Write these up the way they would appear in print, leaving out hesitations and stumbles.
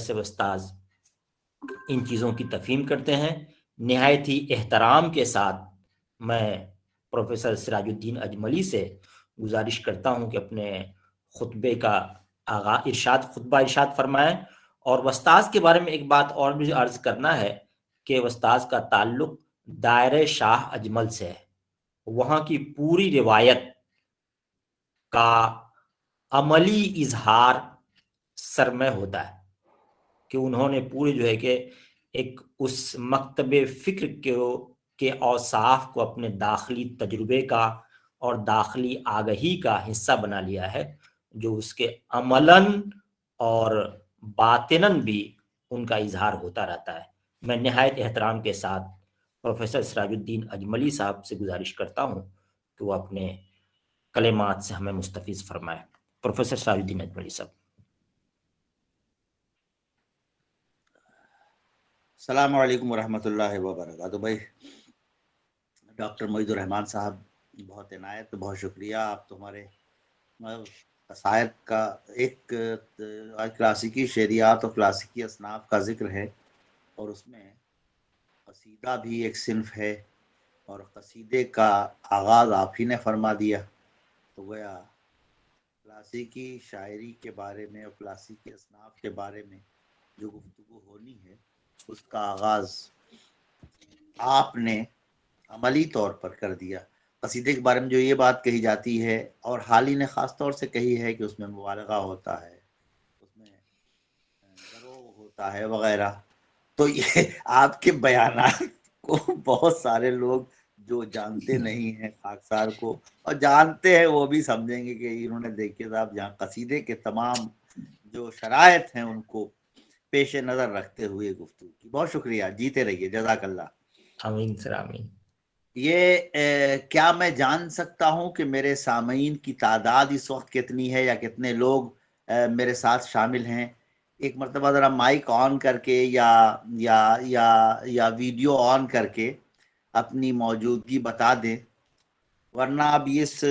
سے استاذ ان چیزوں کی تفہیم کرتے ہیں۔ نہایت ہی احترام کے ساتھ میں پروفیسر سراج الدین اجملی سے گزارش کرتا ہوں کہ اپنے خطبے کا خطبہ ارشاد فرمائیں۔ اور استاذ کے بارے میں ایک بات اور بھی عرض کرنا ہے کہ استاذ کا تعلق دائرہ شاہ اجمل سے ہے۔ وہاں کی پوری روایت کا عملی اظہار سر میں ہوتا ہے کہ انہوں نے پورے جو ہے کہ ایک اس مکتب فکر کے اوصاف کو اپنے داخلی تجربے کا اور داخلی آگہی کا حصہ بنا لیا ہے، جو اس کے عملاً اور باطناً بھی ان کا اظہار ہوتا رہتا ہے۔ میں نہایت احترام کے ساتھ پروفیسر سراج الدین اجملی صاحب سے گزارش کرتا ہوں کہ وہ اپنے کلمات سے ہمیں مستفیض فرمائے۔ پروفیسر سراج الدین اجملی صاحب۔ السلام علیکم ورحمۃ اللہ وبرکاتہ۔ بھائی ڈاکٹر معید الرحمان صاحب، بہت عنایت، بہت شکریہ۔ آپ تو ہمارے قصائد کا ایک کلاسیکی شعریات اور کلاسیکی اصناف کا ذکر ہے، اور اس میں قصیدہ بھی ایک صنف ہے، اور قصیدے کا آغاز آپ ہی نے فرما دیا، تو گویا کلاسیکی شاعری کے بارے میں اور کلاسیکی اصناف کے بارے میں جو گفتگو ہونی ہے اس کا آغاز آپ نے عملی طور پر کر دیا۔ قصیدے کے بارے میں جو یہ بات کہی جاتی ہے، اور حال ہی نے خاص طور سے کہی ہے کہ اس میں مبالغہ ہوتا ہے، اس میں دروغ ہوتا ہے وغیرہ، تو یہ آپ کے بیانات کو بہت سارے لوگ جو جانتے نہیں ہیں خاکسار کو، اور جانتے ہیں وہ بھی سمجھیں گے کہ انہوں نے دیکھیے صاحب جہاں قصیدے کے تمام جو شرائط ہیں ان کو پیش نظر رکھتے ہوئے گفتگو کی۔ بہت شکریہ، جیتے رہیے، جزاک اللہ۔ آمین سر آمین۔ یہ کیا میں جان سکتا ہوں کہ میرے سامعین کی تعداد اس وقت کتنی ہے، یا کتنے لوگ میرے ساتھ شامل ہیں؟ ایک مرتبہ ذرا مائک آن کر کے یا ویڈیو آن کر کے اپنی موجودگی بتا دیں، ورنہ اب اس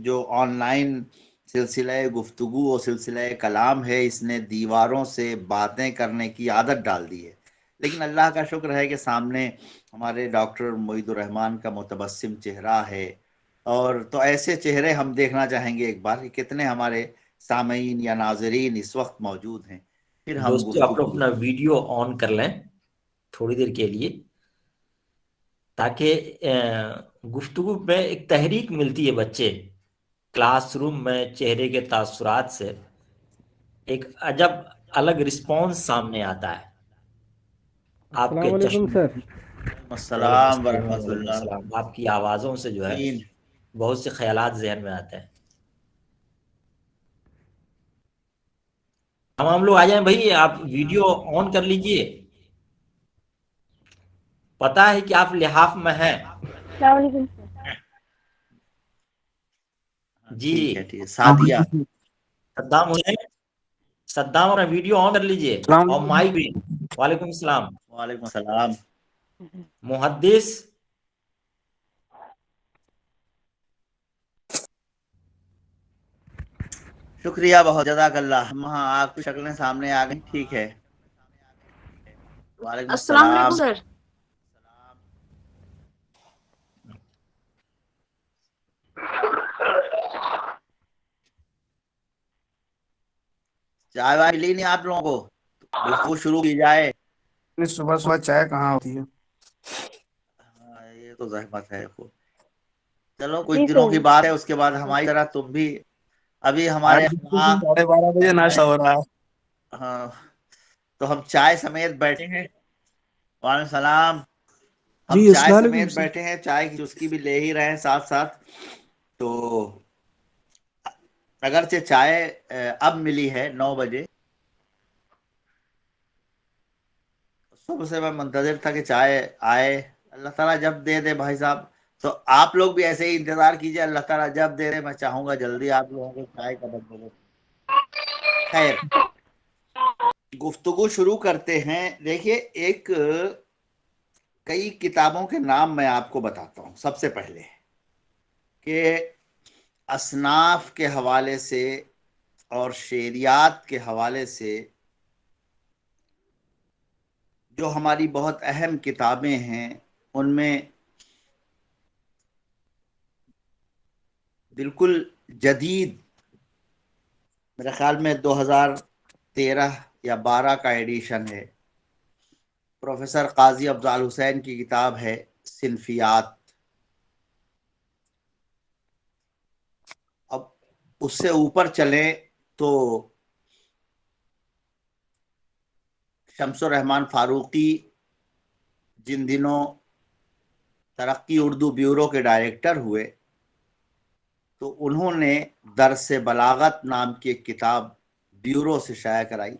جو آن لائن سلسلہ گفتگو اور سلسلہ کلام ہے، اس نے دیواروں سے باتیں کرنے کی عادت ڈال دی ہے۔ لیکن اللہ کا شکر ہے کہ سامنے ہمارے ڈاکٹر معید الرحمان کا متبسم چہرہ ہے، اور تو ایسے چہرے ہم دیکھنا چاہیں گے ایک بار کہ کتنے ہمارے سامعین یا ناظرین اس وقت موجود ہیں، پھر ہم دوستو آپ لوگ گفتگو اپنا ویڈیو آن کر لیں تھوڑی دیر کے لیے، تاکہ گفتگو میں ایک تحریک ملتی ہے۔ بچے کلاس روم میں چہرے کے تاثرات سے ایک عجب الگ رسپانس سامنے آتا ہے آپ کے السلام علیکم چشم۔ سر۔ السلام ورحمۃ وعلیکم اللہ۔ السلام۔ آپ کی آوازوں سے جو ہے بہت سے خیالات ذہن میں آتے ہیں۔ تمام لوگ آ جائیں بھائی، آپ ویڈیو آن کر لیجئے۔ پتا ہے کہ آپ لحاف میں ہیں۔ السلام علیکم سر۔ جی ٹھیک ہے سعدیہ۔ صدام حسین، صدام اپنا ویڈیو آن کر لیجئے اور مائک بھی۔ وعلیکم السلام۔ وعلیکم السلام۔ محدث شکریہ، بہت جزاک اللہ۔ ہاں آپ کی شکلیں سامنے آ گئی، ٹھیک ہے۔ وعلیکم السلام علیکم السلام۔ سر۔ چائے وائے لی نہیں آپ لوگوں کو؟ گفتگو شروع کی جائے۔ صبح صبح چائے کہاں ہوتی ہے؟ یہ تو زحمت ہے۔ چلو کچھ جی دنوں سر۔ کی بات ہے، اس کے بعد ہماری طرح تم بھی ابھی ہمارے 12:30 بجے ناشتہ ہو رہا ہے۔ ہاں تو ہم چائے سمیت بیٹھے ہیں۔ وعلیکم السلام۔ ہم جی چائے السلام علیکم سمیت بیٹھے ہیں، چائے کی چسکی بھی لے ہی رہے ہیں ساتھ ساتھ۔ تو اگرچہ چائے اب ملی ہے 9 بجے، صبح سے میں منتظر تھا کہ چائے آئے، اللہ تعالیٰ جب دے دے بھائی صاحب۔ تو آپ لوگ بھی ایسے ہی انتظار کیجئے، اللہ تعالیٰ جب دے دے، میں چاہوں گا جلدی آپ لوگوں کو چائے کا بدلے۔ خیر، گفتگو شروع کرتے ہیں۔ دیکھیے، کئی کتابوں کے نام میں آپ کو بتاتا ہوں۔ سب سے پہلے کہ اصناف کے حوالے سے اور شعریات کے حوالے سے جو ہماری بہت اہم کتابیں ہیں ان میں بالکل جدید، میرے خیال میں 2013 یا 12 کا ایڈیشن ہے، پروفیسر قاضی افضال حسین کی کتاب ہے صنفیات۔ اب اس سے اوپر چلیں تو شمس الرحمن فاروقی جن دنوں ترقی اردو بیورو کے ڈائریکٹر ہوئے تو انہوں نے درس بلاغت نام کی ایک کتاب بیورو سے شائع کرائی۔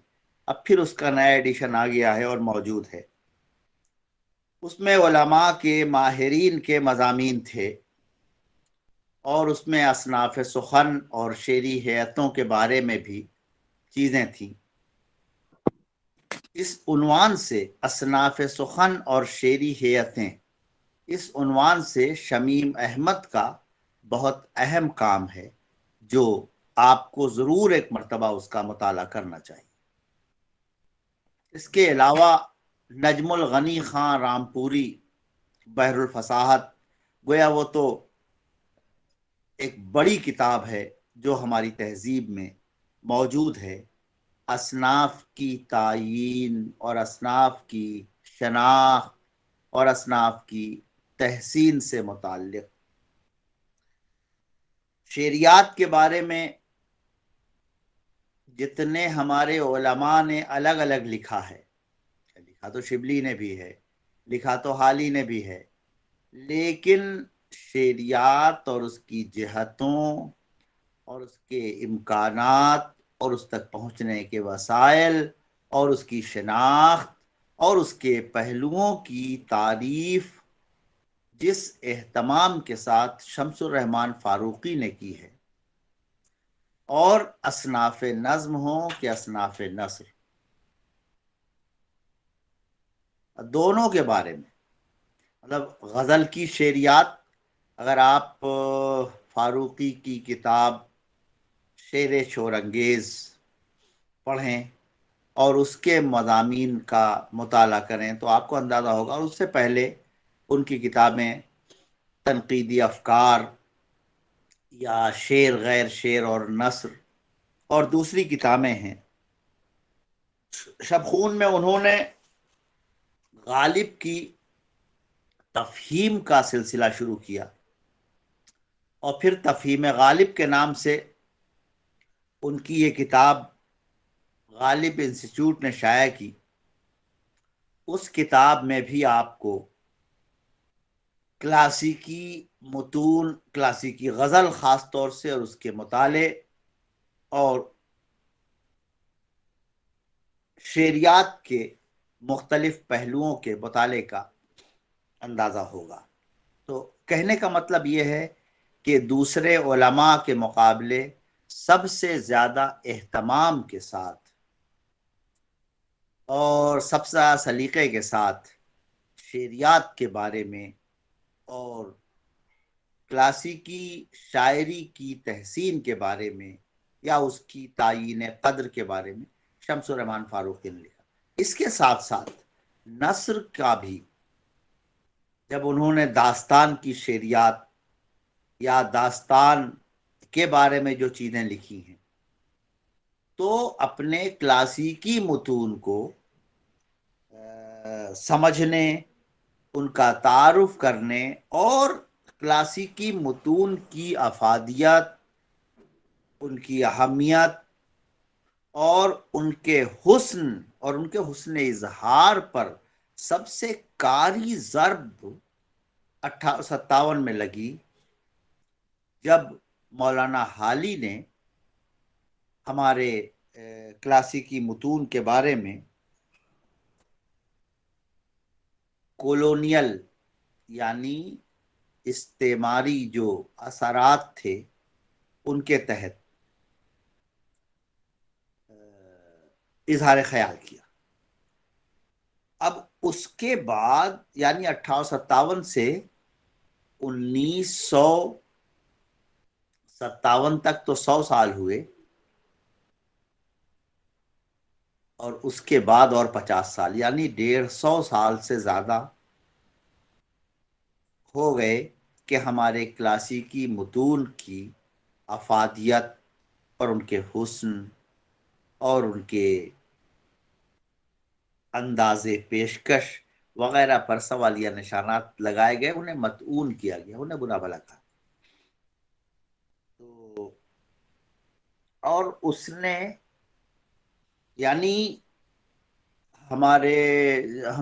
اب پھر اس کا نیا ایڈیشن آ گیا ہے اور موجود ہے۔ اس میں علماء کے، ماہرین کے مضامین تھے، اور اس میں اصناف سخن اور شعری ہیئتوں کے بارے میں بھی چیزیں تھیں۔ اس عنوان سے، اصناف سخن اور شعری ہیئتیں، اس عنوان سے شمیم احمد کا بہت اہم کام ہے جو آپ کو ضرور ایک مرتبہ اس کا مطالعہ کرنا چاہیے۔ اس کے علاوہ نجم الغنی خان رامپوری بحر الفصاحت، گویا وہ تو ایک بڑی کتاب ہے جو ہماری تہذیب میں موجود ہے، اصناف کی تعیین اور اصناف کی شناخت اور اصناف کی تحسین سے متعلق۔ شعریات کے بارے میں جتنے ہمارے علماء نے الگ الگ لکھا ہے، لکھا تو شبلی نے بھی ہے، لکھا تو حالی نے بھی ہے، لیکن شعریات اور اس کی جہتوں اور اس کے امکانات اور اس تک پہنچنے کے وسائل اور اس کی شناخت اور اس کے پہلوؤں کی تعریف جس اہتمام کے ساتھ شمس الرحمن فاروقی نے کی ہے، اور اصناف نظم ہوں کہ اصناف نثر، دونوں کے بارے میں، مطلب غزل کی شعریات، اگر آپ فاروقی کی کتاب شعر شورانگیز پڑھیں اور اس کے مضامین کا مطالعہ کریں تو آپ کو اندازہ ہوگا، اور اس سے پہلے ان کی کتابیں تنقیدی افکار یا شعر، غیر شعر اور نثر، اور دوسری کتابیں ہیں۔ شبخون میں انہوں نے غالب کی تفہیم کا سلسلہ شروع کیا، اور پھر تفہیم غالب کے نام سے ان کی یہ کتاب غالب انسٹیٹیوٹ نے شائع کی۔ اس کتاب میں بھی آپ کو کلاسیکی متون، کلاسیکی غزل خاص طور سے، اور اس کے مطالعے اور شعریات کے مختلف پہلوؤں کے مطالعے کا اندازہ ہوگا۔ تو کہنے کا مطلب یہ ہے کہ دوسرے علماء کے مقابلے سب سے زیادہ اہتمام کے ساتھ اور سب سے زیادہ سلیقے کے ساتھ شعریات کے بارے میں اور کلاسیکی شاعری کی تحسین کے بارے میں یا اس کی تعیین قدر کے بارے میں شمس الرحمن فاروقی نے لکھا۔ اس کے ساتھ ساتھ نثر کا بھی، جب انہوں نے داستان کی شعریات یا داستان کے بارے میں جو چیزیں لکھی ہیں، تو اپنے کلاسیکی متون کو سمجھنے، ان کا تعارف کرنے اور کلاسیکی متون کی افادیت، ان کی اہمیت اور ان کے حسن اظہار پر سب سے کاری ضرب 1857 میں لگی، جب مولانا حالی نے ہمارے کلاسیکی متون کے بارے میں کولونیل یعنی استعماری جو اثرات تھے ان کے تحت اظہار خیال کیا۔ اب اس کے بعد یعنی 1857 سے 1957 تک تو 100 سال ہوئے، اور اس کے بعد اور 50 سال، یعنی 150 سال سے زیادہ ہو گئے کہ ہمارے کلاسیکی متون کی افادیت اور ان کے حسن اور ان کے انداز پیشکش وغیرہ پر سوالیہ نشانات لگائے گئے، انہیں مطعون کیا گیا، انہیں برا بھلا کہا۔ تو اور اس نے یعنی ہم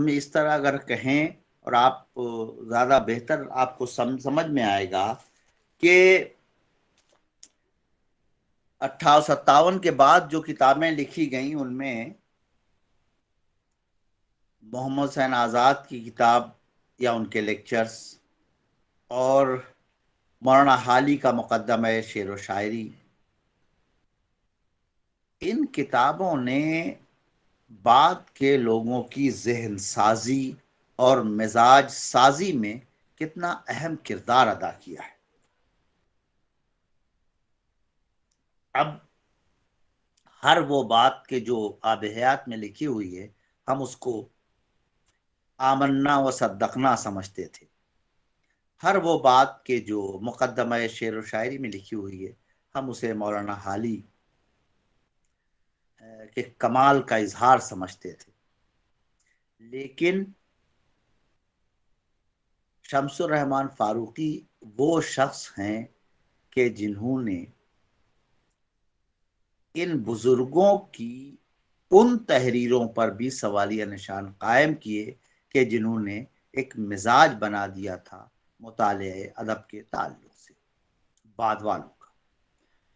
اس طرح اگر کہیں، اور آپ زیادہ بہتر آپ کو سمجھ میں آئے گا کہ 1857 کے بعد جو کتابیں لکھی گئیں ان میں محمد حسین آزاد کی کتاب یا ان کے لیکچرز اور مولانا حالی کا مقدمہ شعر و شاعری، ان کتابوں نے بعد کے لوگوں کی ذہن سازی اور مزاج سازی میں کتنا اہم کردار ادا کیا ہے۔ اب ہر وہ بات کے جو آب حیات میں لکھی ہوئی ہے، ہم اس کو آمنا و صدقنا سمجھتے تھے۔ ہر وہ بات کے جو مقدمہ شعر و شاعری میں لکھی ہوئی ہے، ہم اسے مولانا حالی کے کمال کا اظہار سمجھتے تھے۔ لیکن شمس الرحمن فاروقی وہ شخص ہیں کہ جنہوں نے ان بزرگوں کی ان تحریروں پر بھی سوالیہ نشان قائم کیے کہ جنہوں نے ایک مزاج بنا دیا تھا مطالعہ ادب کے تعلق سے بعد والوں کا۔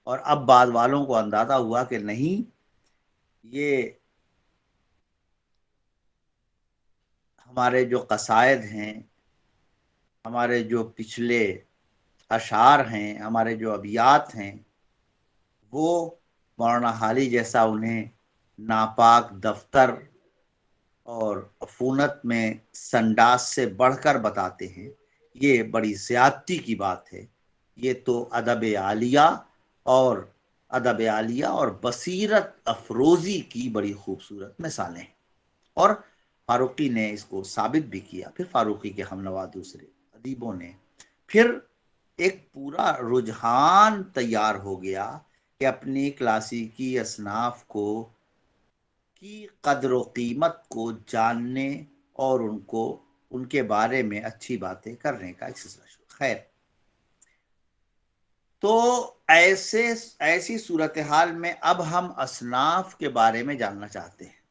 اور اب بعد والوں کو اندازہ ہوا کہ نہیں، یہ ہمارے جو قصائد ہیں، ہمارے جو پچھلے اشعار ہیں، ہمارے جو ابیات ہیں، وہ مولانا حالی جیسا انہیں ناپاک دفتر اور عفونت میں سنڈاس سے بڑھ کر بتاتے ہیں، یہ بڑی زیادتی کی بات ہے۔ یہ تو ادب عالیہ اور بصیرت افروزی کی بڑی خوبصورت مثالیں ہیں۔ اور فاروقی نے اس کو ثابت بھی کیا۔ پھر فاروقی کے ہمنوا دوسرے ادیبوں نے، پھر ایک پورا رجحان تیار ہو گیا کہ اپنی کلاسیکی اصناف کی قدر و قیمت کو جاننے اور ان کے بارے میں اچھی باتیں کرنے کا ایک سلسلہ شروع۔ خیر، تو ایسی صورتحال میں اب ہم اصناف کے بارے میں جاننا چاہتے ہیں،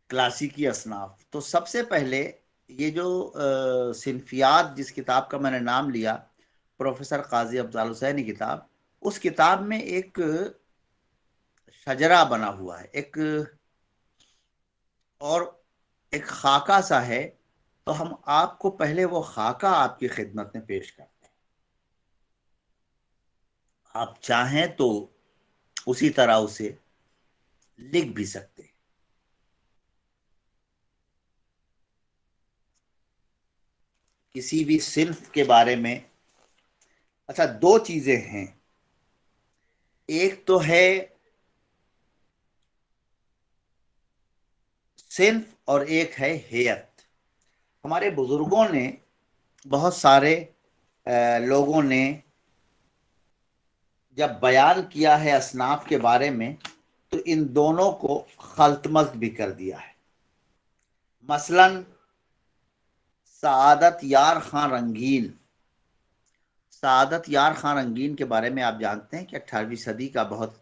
کلاسیکی اصناف۔ تو سب سے پہلے یہ جو صنفیات جس کتاب کا میں نے نام لیا، پروفیسر قاضی افضال حسینی کتاب، اس کتاب میں ایک شجرہ بنا ہوا ہے، ایک خاکہ سا ہے۔ تو ہم آپ کو پہلے وہ خاکہ آپ کی خدمت میں پیش کرتے ہیں۔ آپ چاہیں تو اسی طرح اسے لکھ بھی سکتے ہیں۔ کسی بھی صنف کے بارے میں اچھا، دو چیزیں ہیں، ایک تو ہے صنف اور ایک ہے ہیئت۔ ہمارے بزرگوں نے، بہت سارے لوگوں نے جب بیان کیا ہے اصناف کے بارے میں، تو ان دونوں کو خلط ملط بھی کر دیا ہے۔ مثلا سعادت یار خان رنگین کے بارے میں آپ جانتے ہیں کہ 18ویں صدی کا بہت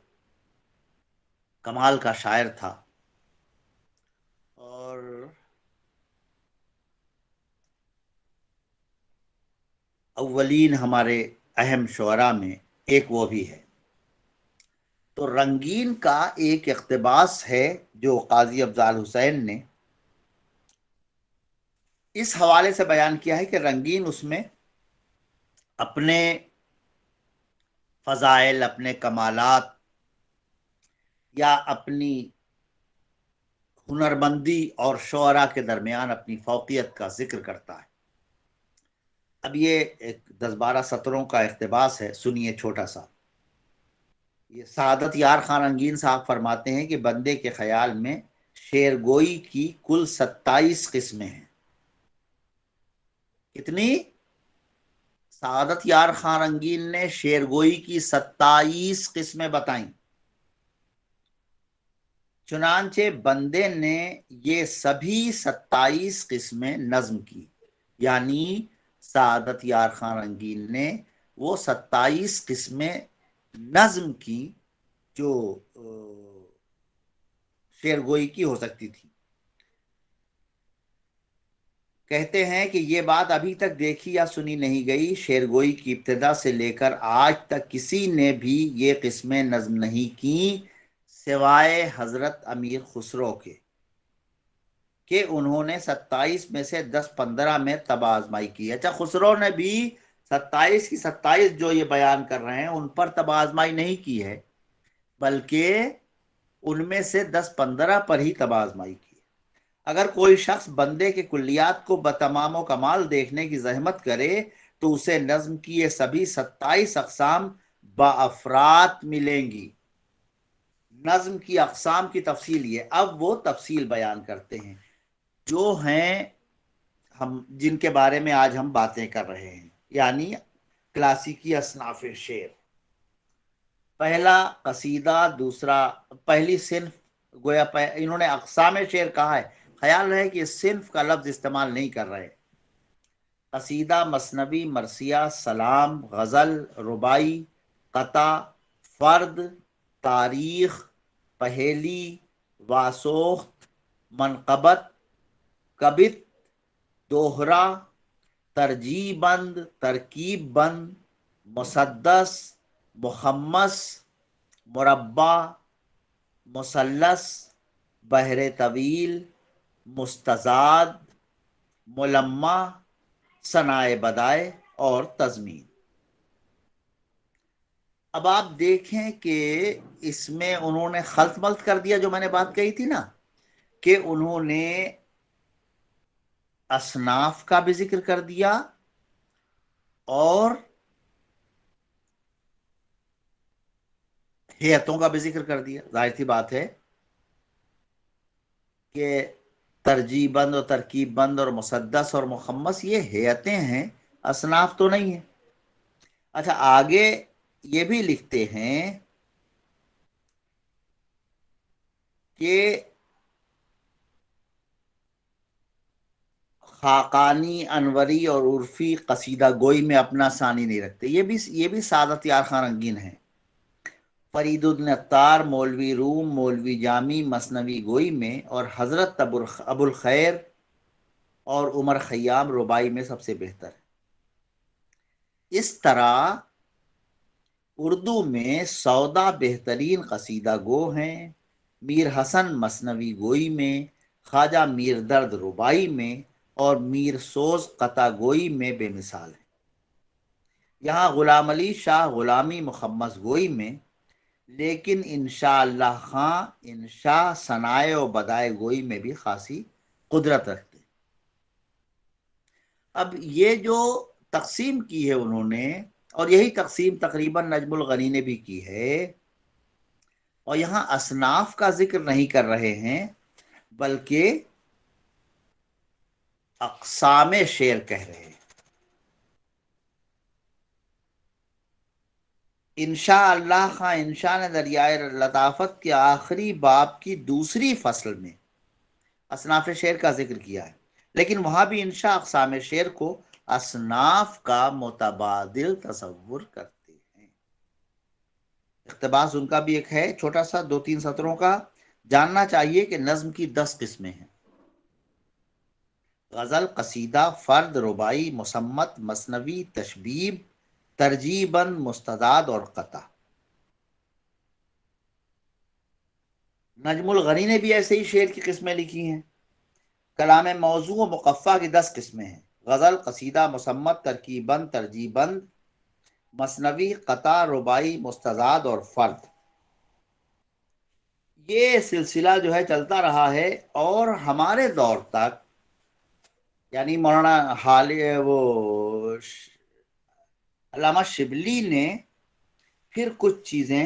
کمال کا شاعر تھا، اور اولین ہمارے اہم شعراء میں ایک وہ بھی ہے۔ تو رنگین کا ایک اقتباس ہے جو قاضی افضال حسین نے اس حوالے سے بیان کیا ہے کہ رنگین اس میں اپنے فضائل، اپنے کمالات یا اپنی ہنرمندی اور شعراء کے درمیان اپنی فوقیت کا ذکر کرتا ہے۔ اب یہ ایک 10-12 سطروں کا اقتباس ہے، سنیے چھوٹا سا۔ یہ سعادت یار خان رنگین صاحب فرماتے ہیں کہ بندے کے خیال میں شعر گوئی کی کل 27 قسمیں ہیں. کتنی؟ سعادت یار خان رنگین نے شعر گوئی کی 27 قسمیں بتائیں. چنانچہ بندے نے یہ سبھی 27 قسمیں نظم کی. یعنی سعادت یار خان رنگین نے وہ 27 قسمیں نظم کی جو شعر گوئی کی ہو سکتی تھی. کہتے ہیں کہ یہ بات ابھی تک دیکھی یا سنی نہیں گئی. شعر گوئی کی ابتدا سے لے کر آج تک کسی نے بھی یہ قسمیں نظم نہیں کی سوائے حضرت امیر خسرو کے، کہ انہوں نے 27 میں سے 10-15 میں طب آزمائی کی. اچھا، خسرو نے بھی 27 کی 27 جو یہ بیان کر رہے ہیں ان پر طب آزمائی نہیں کی ہے، بلکہ ان میں سے 10-15 پر ہی طب آزمائی کی. اگر کوئی شخص بندے کے کلیات کو بتمام و کمال دیکھنے کی زحمت کرے تو اسے نظم کی یہ سبھی 27 اقسام بافراد ملیں گی. نظم کی اقسام کی تفصیل یہ، اب وہ تفصیل بیان کرتے ہیں جو ہیں ہم جن کے بارے میں آج ہم باتیں کر رہے ہیں، یعنی کلاسیکی اصناف شعر. پہلا قصیدہ، دوسرا پہلی صنف، گویا انہوں نے اقسام شعر کہا ہے، خیال رہے کہ صنف کا لفظ استعمال نہیں کر رہے. قصیدہ، مثنوی، مرثیہ، سلام، غزل، ربائی، قطع، فرد، تاریخ، پہیلی، واسوخت، منقبت، کبت، دوہرا، ترجیح بند، ترکیب بند، مسدس، مخمس، مربع، مثلث، بحر طویل، مستزاد، ملمع، ثنائے بدائے اور تضمین. اب آپ دیکھیں کہ اس میں انہوں نے خلط ملط کر دیا، جو میں نے بات کہی تھی نا کہ انہوں نے اصناف کا بھی ذکر کر دیا اور ہیئتوں کا بھی ذکر کر دیا. ظاہر سی بات ہے کہ ترجیح بند اور ترکیب بند اور مسدس اور مخمس یہ ہیئتیں ہیں، اصناف تو نہیں ہیں. اچھا، آگے یہ بھی لکھتے ہیں کہ خاقانی، انوری اور عرفی قصیدہ گوئی میں اپنا ثانی نہیں رکھتے. یہ بھی سعادت یار خان رنگین ہیں. فرید الدین عطار، مولوی روم، مولوی جامی مثنوی گوئی میں، اور حضرت ابو الخیر اور عمر خیام ربائی میں سب سے بہتر ہے. اس طرح اردو میں سودا بہترین قصیدہ گو ہیں. میر حسن مثنوی گوئی میں، خواجہ میر درد ربائی میں اور میر سوز قطع گوئی میں بے مثال ہے. یہاں غلام علی شاہ غلامی مخمس گوئی میں، لیکن انشاء اللہ خاں انشاء ثنائے و بدائے گوئی میں بھی خاصی قدرت رکھتے. اب یہ جو تقسیم کی ہے انہوں نے، اور یہی تقسیم تقریباً نجم الغنی نے بھی کی ہے، اور یہاں اصناف کا ذکر نہیں کر رہے ہیں بلکہ اقسام شعر کہہ رہے ہیں. انشاء اللہ خاں انشاء نے دریائے لطافت کے آخری باب کی دوسری فصل میں اصناف شعر کا ذکر کیا ہے، لیکن وہاں بھی انشاء اقسام شعر کو اصناف کا متبادل تصور کرتے ہیں. اقتباس ان کا بھی ایک ہے چھوٹا سا 2-3 سطروں کا. جاننا چاہیے کہ نظم کی 10 قسمیں ہیں: غزل، قصیدہ، فرد، ربائی، مصمت، مثنوی، تشبیب، ترجیح بند، مستزاد اور قطع. نجم الغنی نے بھی ایسے ہی شعر کی قسمیں لکھی ہیں. کلام موضوع و مقفع کی 10 قسمیں ہیں: غزل، قصیدہ، مصمت، ترکیب بند، ترجیح بند، مثنوی، قطع، ربائی، مستزاد اور فرد. یہ سلسلہ جو ہے چلتا رہا ہے اور ہمارے دور تک، یعنی مولانا علامہ شبلی نے پھر کچھ چیزیں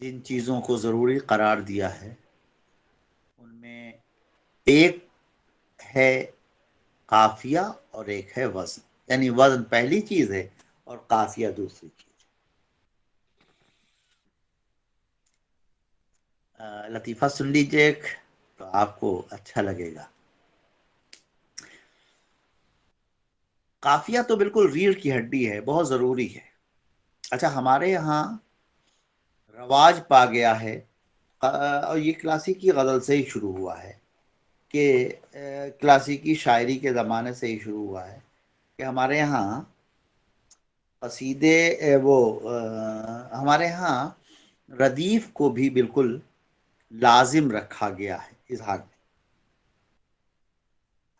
جن چیزوں کو ضروری قرار دیا ہے ان میں ایک ہے قافیہ اور ایک ہے وزن، یعنی وزن پہلی چیز ہے اور قافیہ دوسری چیز۔ لطیفہ سن لیجیے ایک، تو آپ کو اچھا لگے گا۔ قافیہ تو بالکل ریڑھ کی ہڈی ہے، بہت ضروری ہے۔ اچھا، ہمارے یہاں رواج پا گیا ہے، اور یہ کلاسیکی غزل سے ہی شروع ہوا ہے، کہ کلاسیکی شاعری کے زمانے سے ہی شروع ہوا ہے کہ ہمارے یہاں قصیدے ہمارے یہاں ردیف کو بھی بالکل لازم رکھا گیا ہے اظہار میں۔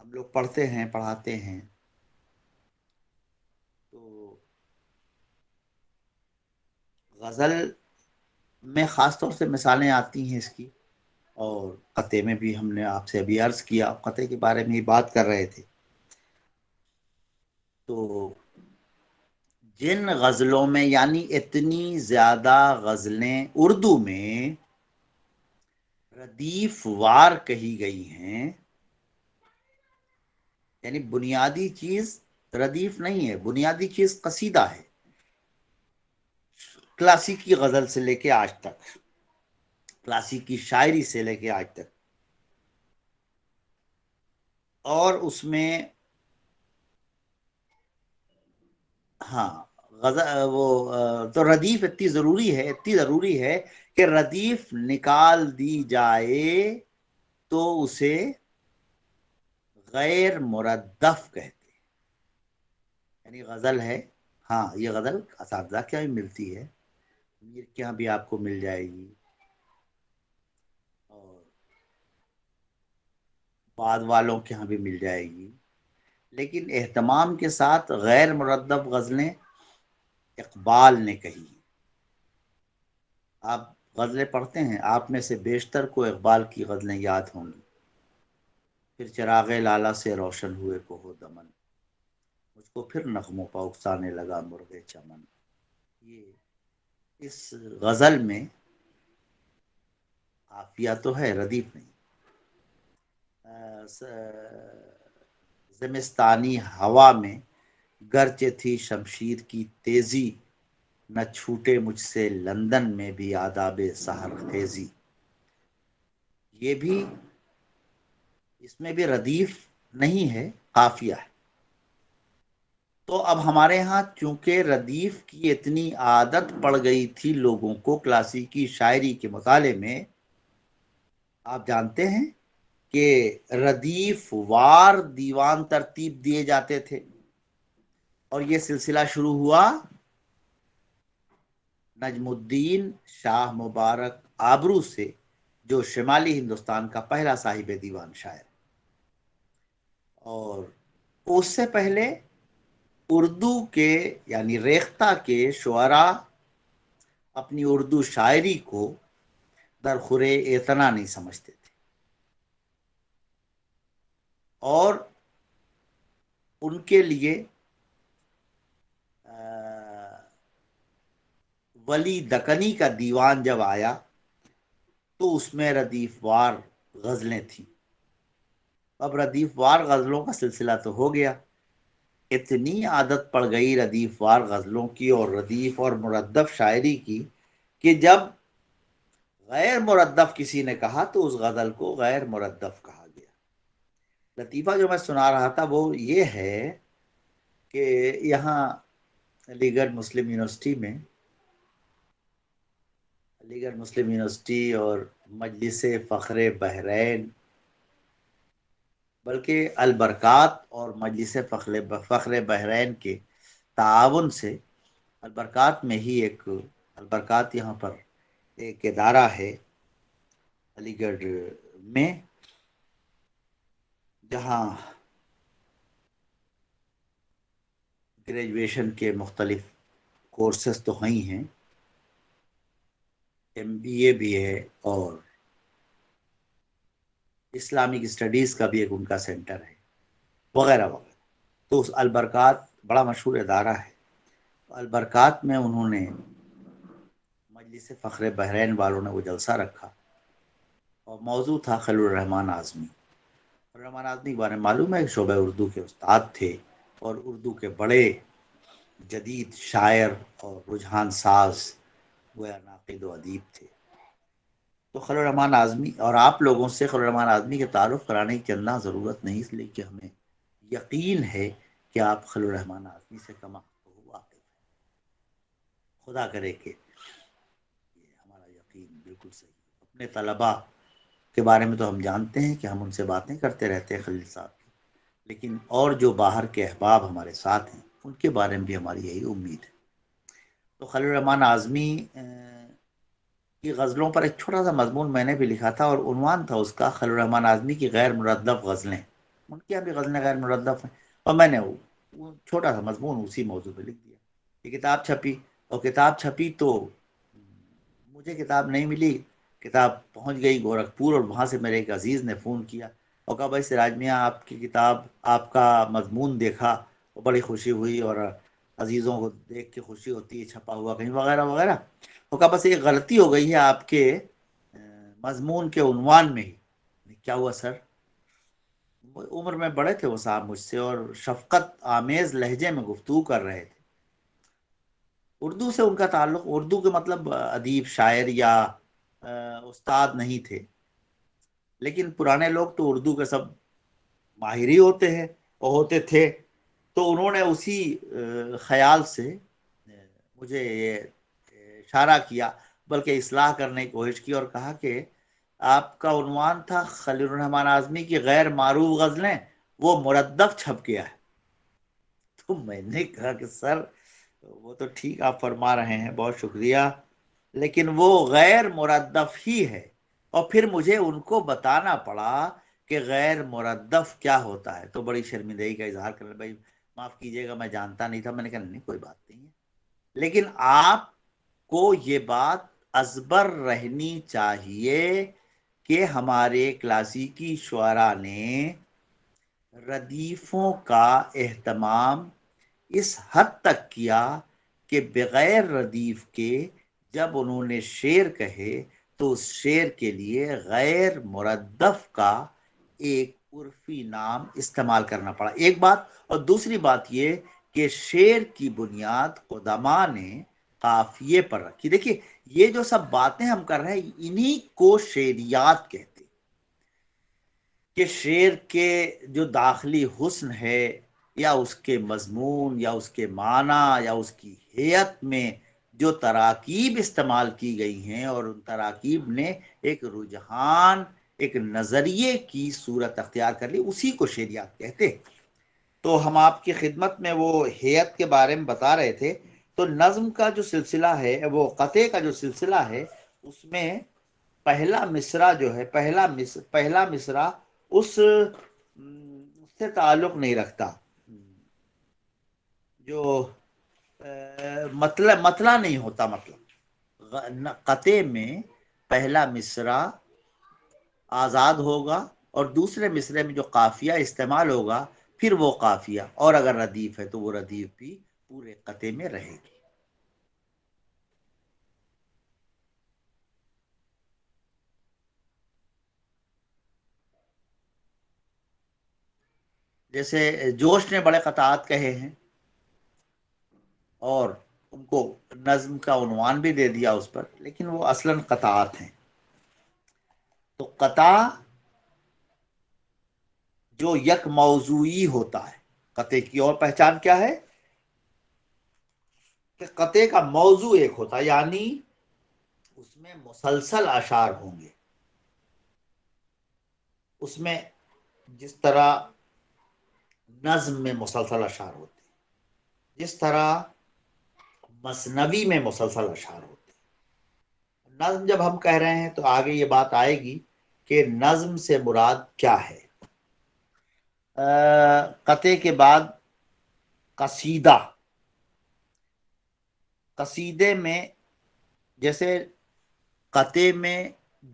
ہم لوگ پڑھتے ہیں، پڑھاتے ہیں، تو غزل میں خاص طور سے مثالیں آتی ہیں اس کی، اور قطعے میں بھی ہم نے آپ سے ابھی عرض کیا، قطعے کے بارے میں ہی بات کر رہے تھے۔ تو جن غزلوں میں، یعنی اتنی زیادہ غزلیں اردو میں ردیف وار کہی گئی ہیں، یعنی بنیادی چیز ردیف نہیں ہے، بنیادی چیز قصیدہ ہے، کلاسیکی غزل سے لے کے آج تک، کلاسیکی شاعری سے لے کے آج تک، اور اس میں ہاں تو ردیف اتنی ضروری ہے کہ ردیف نکال دی جائے تو اسے غیر مردف کہتے ہیں۔ یعنی غزل ہے، ہاں یہ غزل اساتذہ کے یہاں بھی ملتی ہے، میر کے یہاں بھی آپ کو مل جائے گی، اور بعد والوں کے یہاں بھی مل جائے گی، لیکن اہتمام کے ساتھ غیر مردف غزلیں اقبال نے کہی ہیں۔ آپ غزلیں پڑھتے ہیں، آپ میں سے بیشتر کو اقبال کی غزلیں یاد ہوں گی۔ پھر چراغ لالا سے روشن ہوئے کوہ دمن، مجھ کو پھر نغموں پا اکسانے لگا مرغ چمن۔ یہ اس غزل میں قافیہ تو ہے، ردیف نہیں۔ زمستانی ہوا میں گرچہ تھی شمشیر کی تیزی، نہ چھوٹے مجھ سے لندن میں بھی آداب سحر خیزی۔ یہ بھی، اس میں بھی ردیف نہیں ہے، قافیہ ہے۔ تو اب ہمارے ہاں چونکہ ردیف کی اتنی عادت پڑ گئی تھی لوگوں کو کلاسیکی شاعری کے مطالعے میں، آپ جانتے ہیں کہ ردیف وار دیوان ترتیب دیے جاتے تھے، اور یہ سلسلہ شروع ہوا نجم الدین شاہ مبارک آبرو سے، جو شمالی ہندوستان کا پہلا صاحب دیوان شاعر، اور اس سے پہلے اردو کے یعنی ریختہ کے شعراء اپنی اردو شاعری کو درخورِ اعتنا نہیں سمجھتے تھے، اور ان کے لیے ولی دکنی کا دیوان جب آیا تو اس میں ردیف وار غزلیں تھیں۔ اب ردیف وار غزلوں کا سلسلہ تو ہو گیا، اتنی عادت پڑ گئی ردیف وار غزلوں کی اور ردیف اور مردف شاعری کی کہ جب غیر مردف کسی نے کہا تو اس غزل کو غیر مردف کہا گیا۔ لطیفہ جو میں سنا رہا تھا وہ یہ ہے کہ یہاں علی گڑھ مسلم یونیورسٹی اور مجلس فخر بحرین، بلکہ البرکات اور مجلس فخر بحرین کے تعاون سے، البرکات میں ہی البرکات یہاں پر ایک ادارہ ہے علی گڑھ میں، جہاں گریجویشن کے مختلف کورسز تو ہی ہیں، MBA بھی ہے، اور اسلامک اسٹڈیز کا بھی ایک ان کا سینٹر ہے، وغیرہ وغیرہ۔ تو اس البرکات بڑا مشہور ادارہ ہے، البرکات میں انہوں نے مجلس فخر بحرین والوں نے وہ جلسہ رکھا اور موضوع تھا خلیل الرحمن اعظمی۔ خلیل الرحمن اعظمی کے بارے میں معلوم ہے کہ شعبہ اردو کے استاد تھے اور اردو کے بڑے جدید شاعر اور رجحان ساز گویا ناقد و ادیب تھے۔ تو خلیل الرحمن اعظمی اور آپ لوگوں سے خلیل الرحمن اعظمی کے تعارف کرانے کی چندہ ضرورت نہیں، اس لیے کہ ہمیں یقین ہے کہ آپ خلیل الرحمن اعظمی سے کم واقف ہیں۔ خدا کرے کہ یہ ہمارا یقین بالکل صحیح ہے۔ اپنے طلباء کے بارے میں تو ہم جانتے ہیں کہ ہم ان سے باتیں کرتے رہتے ہیں خلیل صاحب کی، لیکن اور جو باہر کے احباب ہمارے ساتھ ہیں ان کے بارے میں بھی ہماری یہی امید ہے۔ تو خلیل الرحمن اعظمی کی غزلوں پر ایک چھوٹا سا مضمون میں نے بھی لکھا تھا اور عنوان تھا اس کا خلیل الرحمن اعظمی کی غیر مردف غزلیں۔ ان کی بھی غزلیں غیر مردف ہیں اور میں نے وہ چھوٹا سا مضمون اسی موضوع پہ لکھ دیا۔ یہ کتاب چھپی اور کتاب چھپی تو مجھے کتاب نہیں ملی، کتاب پہنچ گئی گورکھپور اور وہاں سے میرے ایک عزیز نے فون کیا اور کہا بھائی سراج میاں آپ کی کتاب، آپ کا مضمون دیکھا اور بڑی خوشی ہوئی، اور عزیزوں کو دیکھ کے خوشی ہوتی ہے چھپا ہوا کہیں وغیرہ وغیرہ۔ وہ کہا بس ایک غلطی ہو گئی ہے آپ کے مضمون کے عنوان میں ہی۔ کیا ہوا سر؟ عمر میں بڑے تھے وہ صاحب مجھ سے اور شفقت آمیز لہجے میں گفتگو کر رہے تھے۔ اردو سے ان کا تعلق، اردو کے مطلب ادیب شاعر یا استاد نہیں تھے، لیکن پرانے لوگ تو اردو کے سب ماہر ہی ہوتے ہیں اور ہوتے تھے، تو انہوں نے اسی خیال سے مجھے یہ اشارہ کیا، بلکہ اصلاح کرنے کی کوشش کی اور کہا کہ آپ کا عنوان تھا خلیل الرحمن اعظمی کی غیر معروف غزلیں، وہ مردف چھپ گیا ہے۔ تو میں نے کہا کہ سر وہ تو ٹھیک آپ فرما رہے ہیں، بہت شکریہ، لیکن وہ غیر مردف ہی ہے۔ اور پھر مجھے ان کو بتانا پڑا کہ غیر مردف کیا ہوتا ہے، تو بڑی شرمندگی کا اظہار کرنے، بھائی معاف کیجیے گا میں جانتا نہیں تھا۔ میں نے کہا نہیں کوئی بات نہیں ہے، لیکن آپ کو یہ بات ازبر رہنی چاہیے کہ ہمارے کلاسیکی شعراء نے ردیفوں کا اہتمام اس حد تک کیا کہ بغیر ردیف کے جب انہوں نے شعر کہے تو اس شعر کے لیے غیر مردف کا ایک عرفی نام استعمال کرنا پڑا، ایک بات۔ اور دوسری بات یہ کہ شعر کی بنیاد قدماء نے قافیے پر رکھی۔ دیکھیے یہ جو سب باتیں ہم کر رہے ہیں انہی کو شعریات کہتے ہیں، کہ شعر کے جو داخلی حسن ہے یا اس کے مضمون یا اس کے معنی یا اس کی ہیئت میں جو تراکیب استعمال کی گئی ہیں اور ان تراکیب نے ایک رجحان، ایک نظریے کی صورت اختیار کر لی، اسی کو شعریات کہتے ہیں۔ تو ہم آپ کی خدمت میں وہ ہیئت کے بارے میں بتا رہے تھے۔ تو نظم کا جو سلسلہ ہے، وہ قطعے کا جو سلسلہ ہے، اس میں پہلا مصرع جو ہے، پہلا مصرع اس سے تعلق نہیں رکھتا، جو مطلع نہیں ہوتا، مطلب قطعے میں پہلا مصرع آزاد ہوگا اور دوسرے مصرے میں جو قافیہ استعمال ہوگا پھر وہ قافیہ، اور اگر ردیف ہے تو وہ ردیف بھی پورے قطعے میں رہے گی۔ جیسے جوش نے بڑے قطعات کہے ہیں اور ان کو نظم کا عنوان بھی دے دیا اس پر، لیکن وہ اصلاً قطعات ہیں۔ تو قطع جو یک موضوعی ہوتا ہے، قطعے کی اور پہچان کیا ہے کہ قطعے کا موضوع ایک ہوتا ہے، یعنی اس میں مسلسل اشعار ہوں گے۔ اس میں جس طرح نظم میں مسلسل اشعار ہوتے ہیں، جس طرح مثنوی میں مسلسل اشعار ہوتے ہیں۔ نظم جب ہم کہہ رہے ہیں تو آگے یہ بات آئے گی کہ نظم سے مراد کیا ہے۔ قطعے کے بعد قصیدہ، قصیدے میں جیسے قطعے میں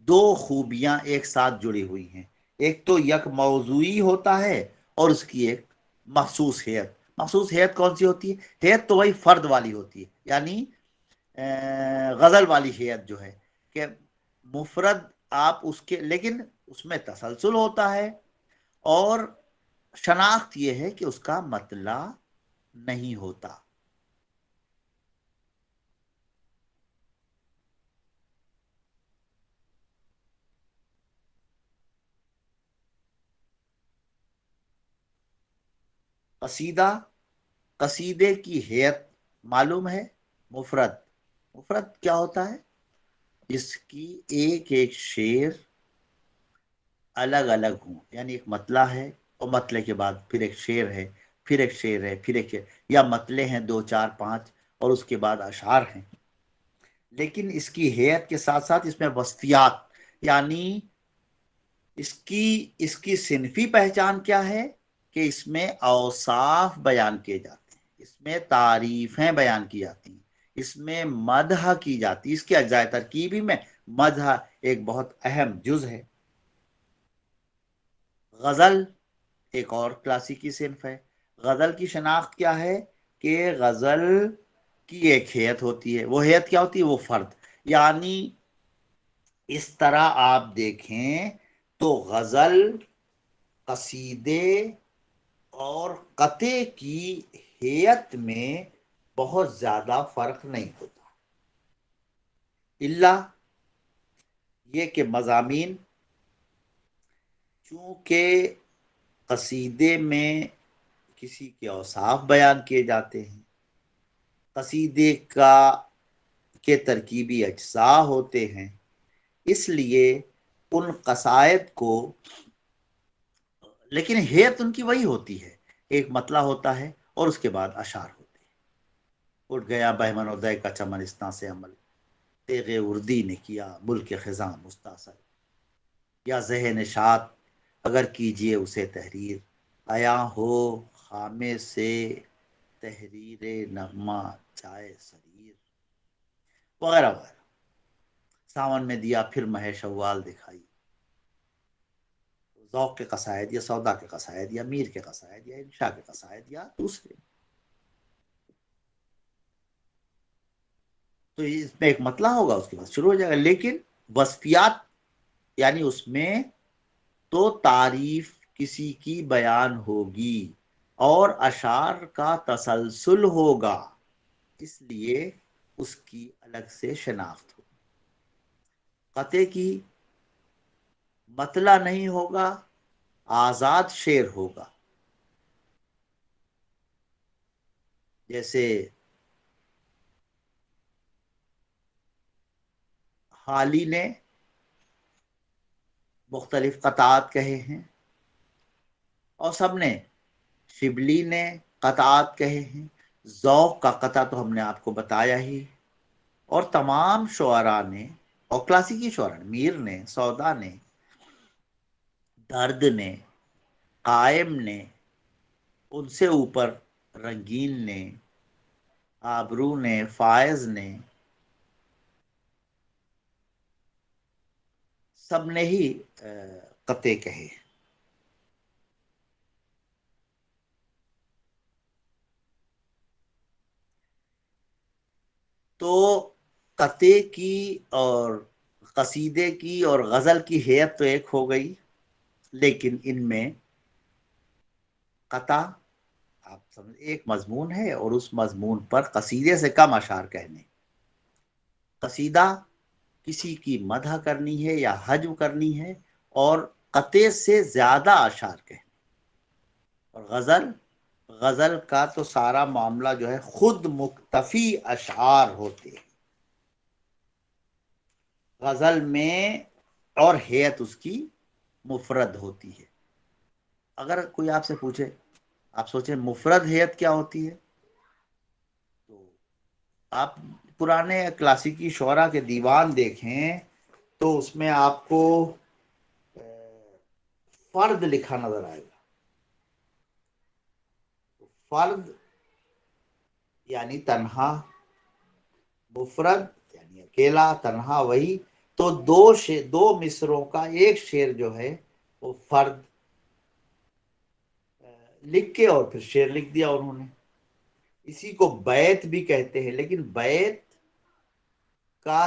دو خوبیاں ایک ساتھ جڑی ہوئی ہیں، ایک تو یک موضوعی ہوتا ہے اور اس کی ایک مخصوص ہیئت۔ مخصوص ہیئت کون سی ہوتی ہے؟ ہیئت تو وہی فرد والی ہوتی ہے، یعنی غزل والی ہیئت جو ہے کہ مفرد آپ اس کے، لیکن اس میں تسلسل ہوتا ہے اور شناخت یہ ہے کہ اس کا مطلع نہیں ہوتا. قصیدہ، قصیدے کی ہیئت معلوم ہے. مفرد، مفرد کیا ہوتا ہے؟ جس کی ایک ایک شعر الگ الگ ہوں، یعنی ایک مطلع ہے اور مطلع کے بعد پھر ایک شعر ہے، پھر ایک شعر ہے، پھر ایک شعر، یا مطلع ہیں 2 4 5 اور اس کے بعد اشعار ہیں. لیکن اس کی ہیئت کے ساتھ ساتھ اس میں وصفیات، یعنی اس کی صنفی پہچان کیا ہے کہ اس میں اوصاف بیان کیے جاتے ہیں، اس میں تعریفیں بیان کی جاتی ہیں، اس میں مدح کی جاتی ہے. اس کے اجزائے ترکیبی میں مدح ایک بہت اہم جز ہے. غزل ایک اور کلاسیکی صنف ہے. غزل کی شناخت کیا ہے کہ غزل کی ایک ہیئت ہوتی ہے. وہ ہیئت کیا ہوتی ہے؟ وہ فرد. یعنی اس طرح آپ دیکھیں تو غزل، قصیدے اور قطعے کی ہیئت میں بہت زیادہ فرق نہیں ہوتا، الا یہ کہ مضامین، چونکہ قصیدے میں کسی کے اوصاف بیان کیے جاتے ہیں، قصیدے کے ترکیبی اجزاء ہوتے ہیں، اس لیے ان قصائد کو، لیکن ہیئت ان کی وہی ہوتی ہے، ایک مطلع ہوتا ہے اور اس کے بعد اشعار ہوتے ہیں. اٹھ گیا بہمن و دے کا چمن اسنا سے عمل، تیغ اردی نے کیا ملک خزاں مستاصل، یا ذہن شاد اگر کیجئے اسے تحریر، آیا ہو خامے سے تحریر نغمہ چائے سریر، وغیرہ وغیرہ. ساون میں دیا پھر مہ شوال دکھائی. ذوق کے قصائد یا سودا کے قصائد یا میر کے قصائد یا انشاء کے قصائد یا دوسرے، تو اس میں ایک مطلع ہوگا، اس کے بعد شروع ہو جائے گا. لیکن وصفیات یعنی اس میں تو تعریف کسی کی بیان ہوگی اور اشعار کا تسلسل ہوگا، اس لیے اس کی الگ سے شناخت ہوگی. قطعے کی مطلع نہیں ہوگا، آزاد شعر ہوگا. جیسے حالی نے مختلف قطعات کہے ہیں اور سب نے، شبلی نے قطعات کہے ہیں، ذوق کا قطع تو ہم نے آپ کو بتایا ہی، اور تمام شعراء نے، اور کلاسیکی شعراء نے، میر نے، سودا نے، درد نے، قائم نے، ان سے اوپر رنگین نے، آبرو نے، فائز نے، سب نے ہی قطعے کہے. تو قطعے کی اور قصیدے کی اور غزل کی ہیئت تو ایک ہو گئی، لیکن ان میں قطع آپ سمجھ ایک مضمون ہے اور اس مضمون پر قصیدے سے کم اشعار کہنے. قصیدہ کسی کی مدح کرنی ہے یا حجو کرنی ہے اور قطعے سے زیادہ اشعار کہنے. اور غزل کا تو سارا معاملہ جو ہے خود مکتفی اشعار ہوتے ہیں غزل میں، اور ہیئت اس کی مفرد ہوتی ہے. اگر کوئی آپ سے پوچھے، آپ سوچیں مفرد ہیئت کیا ہوتی ہے، تو آپ پرانے کلاسیکی شعراء کے دیوان دیکھیں تو اس میں آپ کو فرد لکھا نظر آئے گا. فرد یعنی تنہا، مفرد یعنی اکیلا تنہا، وہی تو دو مصروں کا ایک شعر جو ہے وہ فرد لکھ کے اور پھر شعر لکھ دیا انہوں نے. اسی کو بیت بھی کہتے ہیں، لیکن بیت کا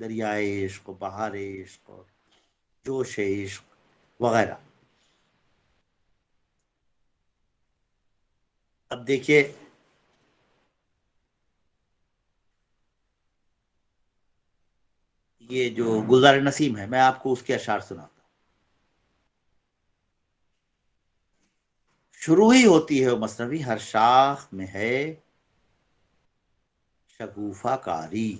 دریائے عشق، بہار عشق، جوش عشق وغیرہ. اب دیکھیے یہ جو گلزار نسیم ہے، میں آپ کو اس کے اشعار سناتا ہوں. شروع ہی ہوتی ہے وہ مثنوی، ہر شاخ میں ہے شگوفہ کاری،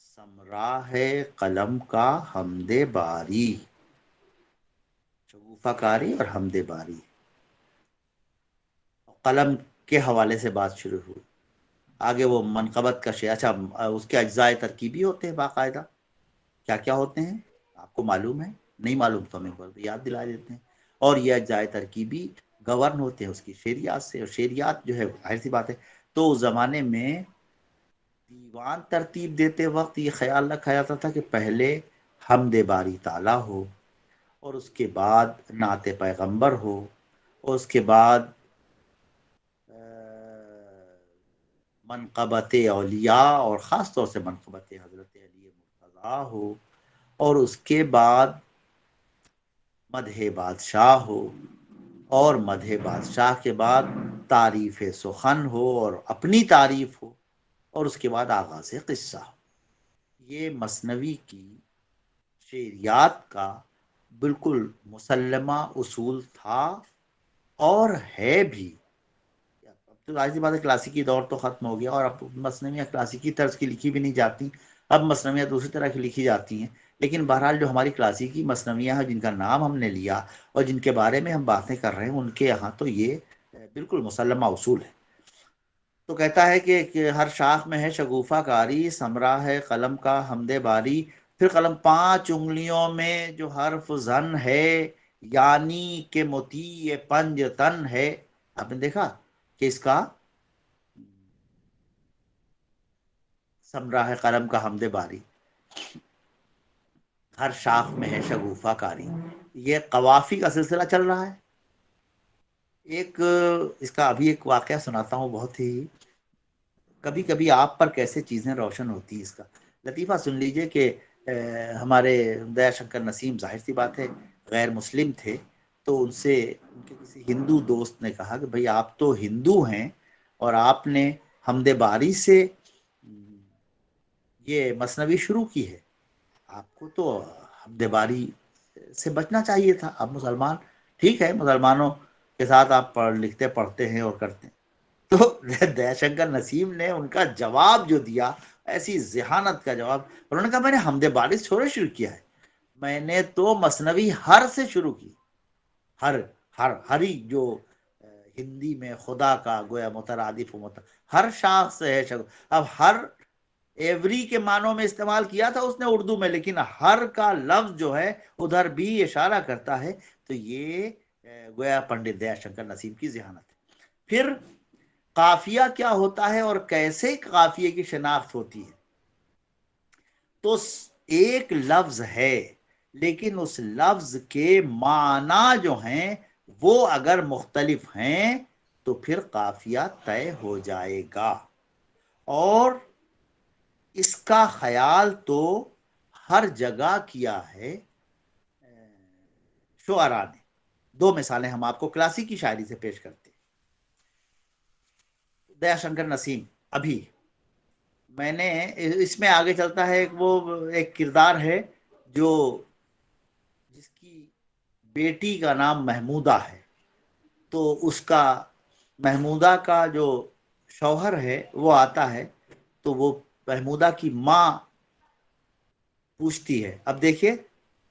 سمرا ہے قلم کا حمد باری. شگوفہ کاری اور حمد باری، قلم کے حوالے سے بات شروع ہوئی. آگے وہ منقبت کا شیء. اچھا اس کے اجزاء ترکیبی ہوتے ہیں باقاعدہ. کیا کیا ہوتے ہیں آپ کو معلوم ہے؟ نہیں معلوم تو ہمیں یاد دلا دیتے ہیں. اور یہ اجزاء ترکیبی گورن ہوتے ہیں اس کی شعریات سے. اور شعریات جو ہے ظاہر سی بات ہے، تو اس زمانے میں دیوان ترتیب دیتے وقت یہ خیال رکھا جاتا تھا کہ پہلے حمد باری تعالیٰ ہو، اور اس کے بعد نعت پیغمبر ہو، اور اس کے بعد منقبت اولیاء اور خاص طور سے منقبت حضرت علی مرتضیٰ ہو، اور اس کے بعد مدح بادشاہ ہو، اور مدح بادشاہ کے بعد تعریف سخن ہو اور اپنی تعریف ہو، اور اس کے بعد آغاز قصہ ہو. یہ مثنوی کی شعریات کا بالکل مسلمہ اصول تھا اور ہے بھی. اب تو ظاہر سی بات ہے کلاسیکی دور تو ختم ہو گیا، اور اب مثنویاں کلاسیکی طرز کی لکھی بھی نہیں جاتی، اب مثنویاں دوسری طرح کی لکھی جاتی ہیں. لیکن بہرحال جو ہماری کلاسیکی مثنویاں ہیں جن کا نام ہم نے لیا اور جن کے بارے میں ہم باتیں کر رہے ہیں، ان کے یہاں تو یہ بالکل مسلمہ اصول ہے. تو کہتا ہے کہ ہر شاخ میں ہے شگوفہ کاری، سمرا ہے قلم کا حمد باری. پھر قلم 5 انگلیوں میں جو حرف زن ہے، یعنی کہ مطیع پنج تن ہے. آپ نے دیکھا کہ اس کا سمرا ہے قلم کا حمد باری، ہر شاخ میں ہے شگوفہ کاری. یہ قوافی کا سلسلہ چل رہا ہے. ایک اس کا ابھی ایک واقعہ سناتا ہوں، بہت ہی کبھی کبھی آپ پر کیسے چیزیں روشن ہوتی ہیں. اس کا لطیفہ سن لیجئے کہ ہمارے دیا شنکر نسیم ظاہر سی بات ہے غیر مسلم تھے، تو ان سے ان کے کسی ہندو دوست نے کہا کہ بھئی آپ تو ہندو ہیں اور آپ نے حمد باری سے یہ مثنوی شروع کی ہے، آپ کو تو حمد باری سے بچنا چاہیے تھا. آپ مسلمان، ٹھیک ہے مسلمانوں کے ساتھ آپ پڑھ لکھتے پڑھتے ہیں اور کرتے ہیں. تو دیا شنکر نسیم نے ان کا جواب جو دیا، ایسی ذہانت کا جواب، انہوں نے کہا میں نے حمد باری تھوڑے شروع کیا ہے، میں نے تو مثنوی ہر سے شروع کی. ہری جو ہندی میں خدا کا گویا مترادف ہر شاخ سے ہے اب ہر ایوری کے معنوں میں استعمال کیا تھا اس نے اردو میں، لیکن ہر کا لفظ جو ہے ادھر بھی اشارہ کرتا ہے. تو یہ گویا پنڈت دیا شنکر نسیم کی ذہانت ہے. پھر قافیہ کیا ہوتا ہے اور کیسے قافیے کی شناخت ہوتی ہے؟ تو ایک لفظ ہے لیکن اس لفظ کے معنی جو ہیں وہ اگر مختلف ہیں تو پھر قافیہ طے ہو جائے گا. اور اس کا خیال تو ہر جگہ کیا ہے شعراء نے. 2 مثالیں ہم آپ کو کلاسیکی شاعری سے پیش کرتے ہیں. دیا شنکر نسیم، ابھی میں نے اس میں آگے چلتا ہے وہ ایک کردار ہے جو جس کی بیٹی کا نام محمودہ ہے، تو اس کا محمودہ کا جو شوہر ہے وہ آتا ہے، تو وہ محمودہ کی ماں پوچھتی ہے. اب دیکھیے،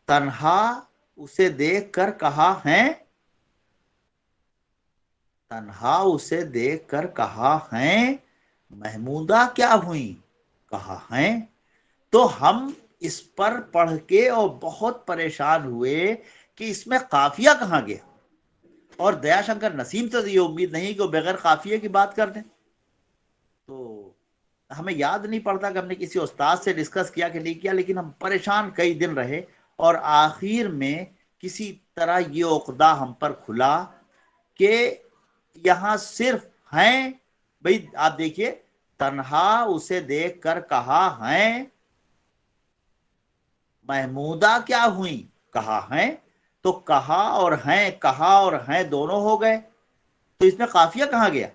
تنہا اسے دیکھ کر کہا ہیں، تنہا اسے دیکھ کر کہا ہیں محمودہ کیا ہوئی، کہا ہیں. تو ہم اس پر پڑھ کے اور بہت پریشان ہوئے کہ اس میں قافیہ کہاں گیا. اور دیا شنکر نسیم سے یہ امید نہیں کہ وہ بغیر قافیے کی بات کر دیں. تو ہمیں یاد نہیں پڑتا کہ ہم نے کسی استاد سے ڈسکس کیا کہ نہیں کیا، لیکن ہم پریشان کئی دن رہے، اور آخر میں کسی طرح یہ عقدہ ہم پر کھلا کہ یہاں صرف ہیں. بھئی آپ دیکھیے، تنہا اسے دیکھ کر کہا ہیں محمودہ کیا ہوئی کہا ہیں، تو کہا اور ہیں دونوں ہو گئے، تو اس میں قافیہ کہاں گیا؟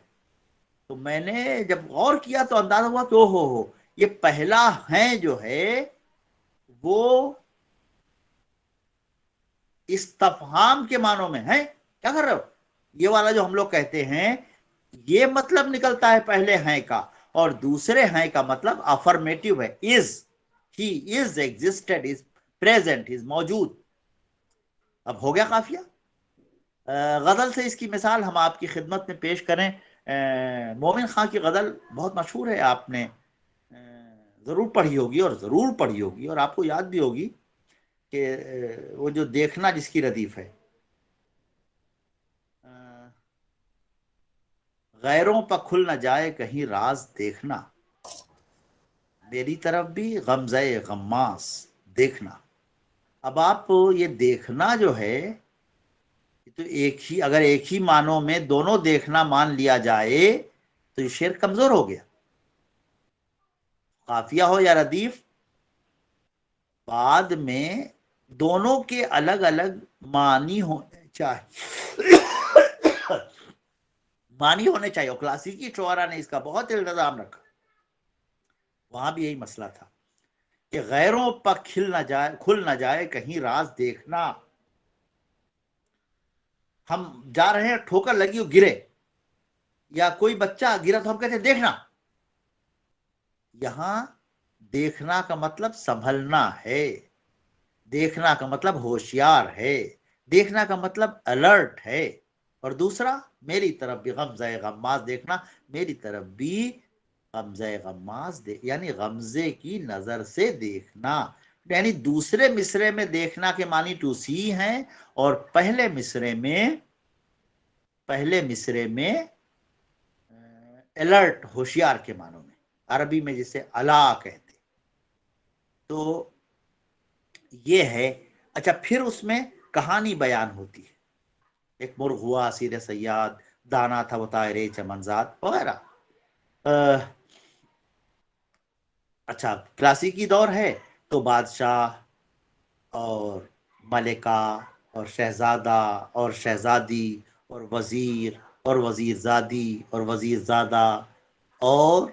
تو میں نے جب غور کیا تو اندازہ ہوا کہ ہو یہ پہلا ہیں جو ہے وہ استفہام کے معنوں میں ہے. کیا کر رہے ہو؟ یہ والا جو ہم لوگ کہتے ہیں یہ مطلب نکلتا ہے پہلے ہیں کا، اور دوسرے ہیں کا مطلب افرمیٹو ہے. ہی از ایگزسٹڈ، از پریزنٹ، از موجود. اب ہو گیا قافیہ. غزل سے اس کی مثال ہم آپ کی خدمت میں پیش کریں. مومن خان کی غزل بہت مشہور ہے، آپ نے ضرور پڑھی ہوگی اور آپ کو یاد بھی ہوگی کہ وہ جو دیکھنا جس کی ردیف ہے، غیروں پر کھل نہ جائے کہیں راز دیکھنا، میری طرف بھی غمزہ غماس دیکھنا. اب آپ یہ دیکھنا جو ہے تو اگر ایک ہی معنوں میں دونوں دیکھنا مان لیا جائے تو یہ شعر کمزور ہو گیا. قافیہ ہو یا ردیف، بعد میں دونوں کے الگ الگ معنی ہونے چاہیے اور کلاسیکی شعراء نے اس کا بہت التزام رکھا. وہاں بھی یہی مسئلہ تھا کہ غیروں پر کھل نہ جائے کہیں راز دیکھنا. ہم جا رہے ہیں، ٹھوکر لگی ہو گرے، یا کوئی بچہ گرا تو ہم کہتے ہیں دیکھنا. یہاں دیکھنا کا مطلب سنبھلنا ہے، دیکھنا کا مطلب ہوشیار ہے، دیکھنا کا مطلب الرٹ ہے. اور دوسرا میری طرف بھی غمزہ غماز دیکھنا، میری طرف بھی غمزہ غماز یعنی غمزے کی نظر سے دیکھنا. یعنی دوسرے مصرے میں دیکھنا کے معنی ٹو سی ہیں، اور پہلے مصرے میں الرٹ ہوشیار کے معنوں میں، عربی میں جسے الا کہتے. تو یہ ہے. اچھا، پھر اس میں کہانی بیان ہوتی ہے. ایک مرغ ہوا اسیر صیاد، دانا تھا وہ طائر چمنزاد وغیرہ. اچھا، کلاسیکی دور ہے تو بادشاہ اور ملکہ اور شہزادہ اور شہزادی اور وزیر اور وزیر زادی اور وزیر زادہ اور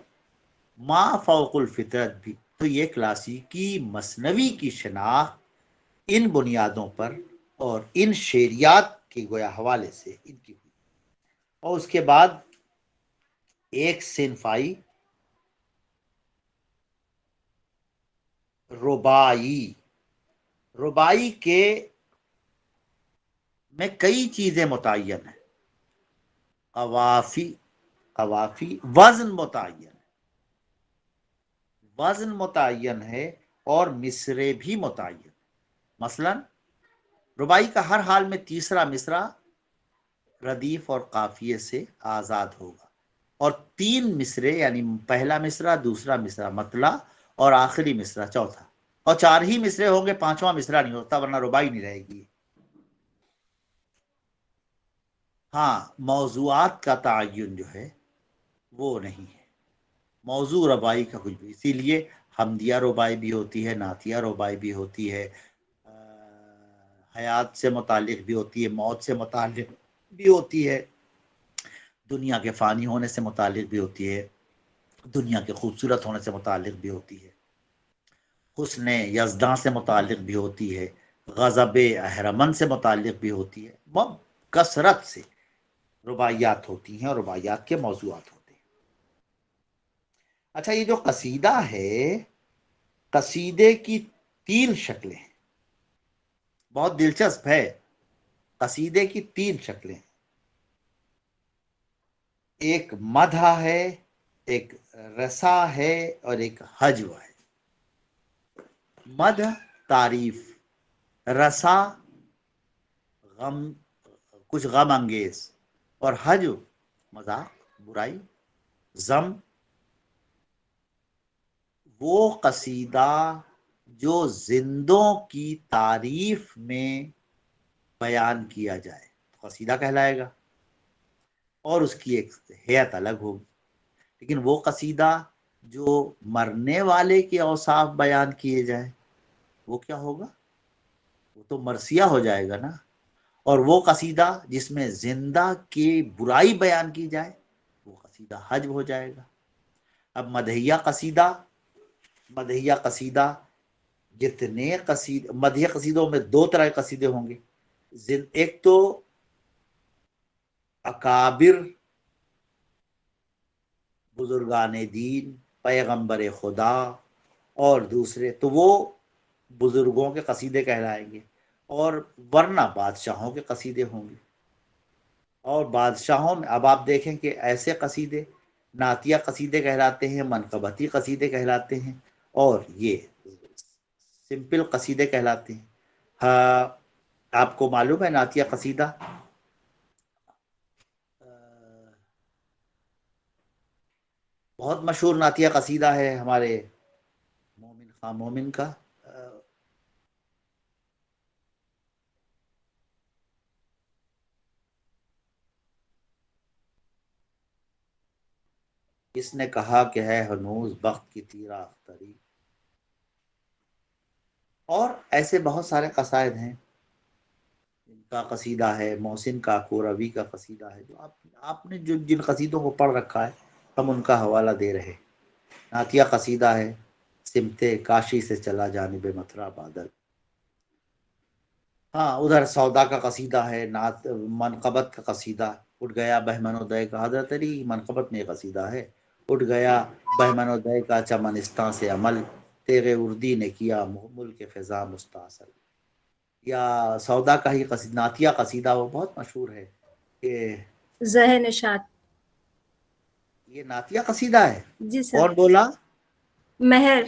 ما فوق الفطرت بھی. تو یہ کلاسیکی مثنوی کی شناخت ان بنیادوں پر اور ان شعریات کے گویا حوالے سے ان کی ہوئی. اور اس کے بعد ایک صنف آئی ربائی کے میں کئی چیزیں متعین ہیں. قوافی وزن متعین ہے اور مصرے بھی متعین. مثلا ربائی کا ہر حال میں تیسرا مصرع ردیف اور قافیے سے آزاد ہوگا، اور 3 مصرے یعنی پہلا مصرع، دوسرا مصرع مطلع اور آخری مصرع چوتھا، اور 4 ہی مصرے ہوں گے، 5واں مصرع نہیں ہوتا ورنہ ربائی نہیں رہے گی. ہاں، موضوعات کا تعین جو ہے وہ نہیں ہے. موضوع ربائی کا کچھ بھی، اسی لیے حمدیہ ربائی بھی ہوتی ہے، نعتیہ ربائی بھی ہوتی ہے، حیات سے متعلق بھی ہوتی ہے، موت سے متعلق بھی ہوتی ہے، دنیا کے فانی ہونے سے متعلق بھی ہوتی ہے، دنیا کے خوبصورت ہونے سے متعلق بھی ہوتی ہے، حسن یزداں سے متعلق بھی ہوتی ہے، غضب اہرمن سے متعلق بھی ہوتی ہے. بہت کثرت سے رباعیات ہوتی ہیں اور رباعیات کے موضوعات ہوتے ہیں. اچھا، یہ جو قصیدہ ہے، قصیدے کی 3 شکلیں ہیں. بہت دلچسپ ہے. قصیدے کی 3 شکلیں ہیں. ایک مدح ہے، ایک رسا ہے اور ایک حجو ہے. مدح تعریف، رسا کچھ غم انگیز، اور حجو مذاق، برائی، ذم. وہ قصیدہ جو زندوں کی تعریف میں بیان کیا جائے قصیدہ کہلائے گا، اور اس کی ایک ہیئت الگ ہوگی. لیکن وہ قصیدہ جو مرنے والے کے اوصاف بیان کیے جائیں وہ کیا ہوگا؟ وہ تو مرثیہ ہو جائے گا نا. اور وہ قصیدہ جس میں زندہ کی برائی بیان کی جائے وہ قصیدہ حجب ہو جائے گا. اب مدحیہ قصیدہ جتنے مدحیہ قصیدوں میں دو طرح کے قصیدے ہوں گے. ایک تو اکابر بزرگان دین پیغمبر خدا، اور دوسرے تو وہ بزرگوں کے قصیدے کہلائیں گے، اور ورنہ بادشاہوں کے قصیدے ہوں گے. اور بادشاہوں میں اب آپ دیکھیں کہ ایسے قصیدے نعتیہ قصیدے کہلاتے ہیں، منقبتی قصیدے کہلاتے ہیں، اور یہ سمپل قصیدے کہلاتے ہیں. ہاں، آپ کو معلوم ہے نعتیہ قصیدہ بہت مشہور نعتیہ قصیدہ ہے ہمارے مومن خان مومن کا. اس نے کہا کہ ہے ہنوز بخت کی تیرا اختری. اور ایسے بہت سارے قصائد ہیں. ان کا قصیدہ ہے محسن کا کوروی کا قصیدہ ہے، جو آپ نے جن قصیدوں کو پڑھ رکھا ہے ہم ان کا حوالہ دے رہے. نعتیہ قصیدہ ہے سمتے کاشی سے چلا جانب متھرا بادل. ہاں، ادھر سودا کا قصیدہ ہے، منقبت کا قصیدہ اٹھ گیا بہمن و دے کا. حضرت علی منقبت میں قصیدہ ہے، اٹھ گیا بہمن و دے کا چمنستان سے عمل، تیغ اردی نے کیا ملک فضا مستاصل. یا سودا کا ہی نعتیہ قصیدہ وہ بہت مشہور ہے کہ ذہن نشاط. یہ نعتیہ قصیدہ ہے. جی سر. کون بولا؟ مہر.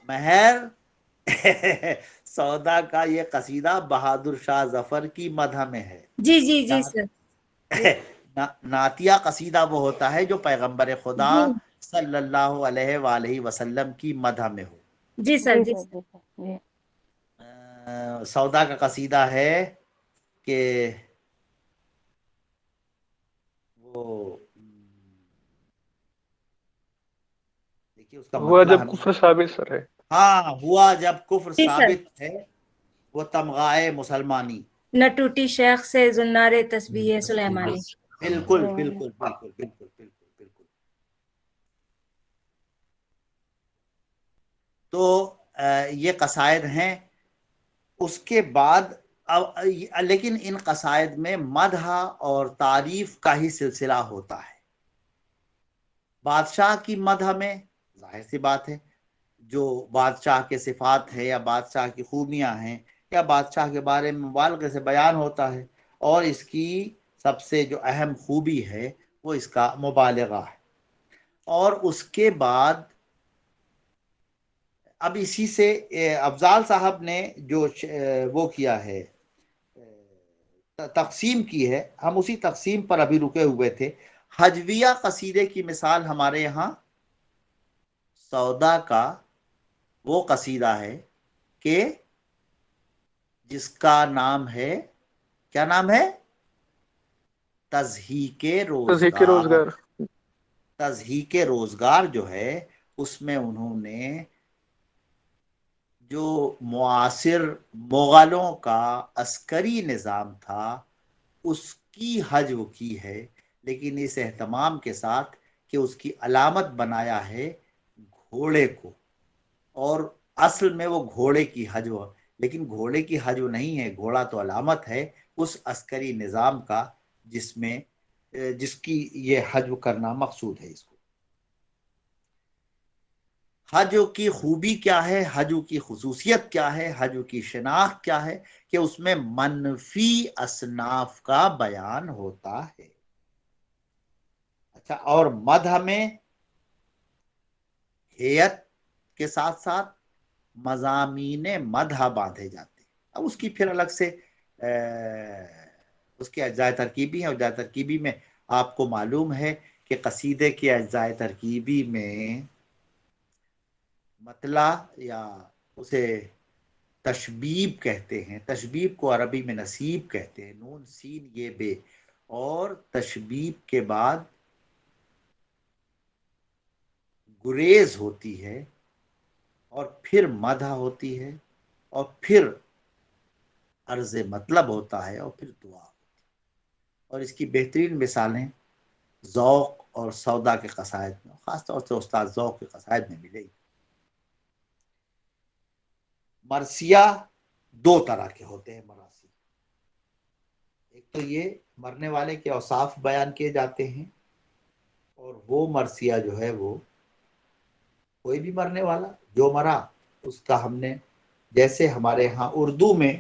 مہر. سودا کا یہ قصیدہ بہادر شاہ ظفر کی مدح میں ہے. جی جی جی سر. نعتیہ قصیدہ وہ ہوتا ہے جو پیغمبر خدا جی صلی اللہ علیہ وآلہ وسلم کی مدح میں ہو. جی سر. جی سر. جی. سودا کا قصیدہ ہے کہ وہ دیکھیے اس کا ہوا مطلب جب کفر ثابت سر ہے. ہاں، ہوا جب کفر جی سر. ثابت ہے وہ تمغائے مسلمانی. نہ ٹوٹی شیخ سے زنار تسبیح سلیمانی. بالکل بالکل بالکل بالکل بالکل بالکل. تو یہ قصائد ہیں. اس کے بعد لیکن ان قصائد میں مدح اور تعریف کا ہی سلسلہ ہوتا ہے. بادشاہ کی مدح میں ظاہر سی بات ہے جو بادشاہ کے صفات ہے یا بادشاہ کی خوبیاں ہیں یا بادشاہ کے بارے میں مبالغے سے بیان ہوتا ہے، اور اس کی سب سے جو اہم خوبی ہے وہ اس کا مبالغہ ہے. اور اس کے بعد اب اسی سے افضال صاحب نے جو وہ کیا ہے تقسیم کی ہے، ہم اسی تقسیم پر ابھی رکے ہوئے تھے. حجویہ قصیدے کی مثال ہمارے یہاں سودا کا وہ قصیدہ ہے کہ جس کا نام ہے، کیا نام ہے؟ تضحیک روزگار. تضحیک روزگار جو ہے اس میں انہوں نے جو معاصر مغلوں کا عسکری نظام تھا اس کی حجو کی ہے، لیکن اس اہتمام کے ساتھ کہ اس کی علامت بنایا ہے گھوڑے کو. اور اصل میں وہ گھوڑے کی حجو، لیکن گھوڑے کی حجو نہیں ہے، گھوڑا تو علامت ہے اس عسکری نظام کا جس کی یہ حجو کرنا مقصود ہے. اس کو حجو کی خوبی کیا ہے، حجو کی خصوصیت کیا ہے، حجو کی شناخت کیا ہے کہ اس میں منفی اصناف کا بیان ہوتا ہے. اچھا، اور مدح میں ہیئت کے ساتھ ساتھ مضامین مدح باندھے جاتے ہیں. اب اس کی پھر الگ سے اس کے اجزاء ترکیبی ہیں. اجزاء ترکیبی میں آپ کو معلوم ہے کہ قصیدے کے اجزاء ترکیبی میں مطلع یا اسے تشبیب کہتے ہیں. تشبیب کو عربی میں نصیب کہتے ہیں، نون سین یہ بے. اور تشبیب کے بعد گریز ہوتی ہے اور پھر مدح ہوتی ہے اور پھر عرض مطلب ہوتا ہے اور پھر دعا ہوتی ہے. اور اس کی بہترین مثالیں ذوق اور سودا کے قصائد میں، خاص طور سے استاد ذوق کے قصائد میں ملے گی. مرثیہ دو طرح کے ہوتے ہیں مراثی. ایک تو یہ مرنے والے کے اوصاف بیان کیے جاتے ہیں، اور وہ مرثیہ جو ہے وہ کوئی بھی مرنے والا جو مرا اس کا ہم نے، جیسے ہمارے ہاں اردو میں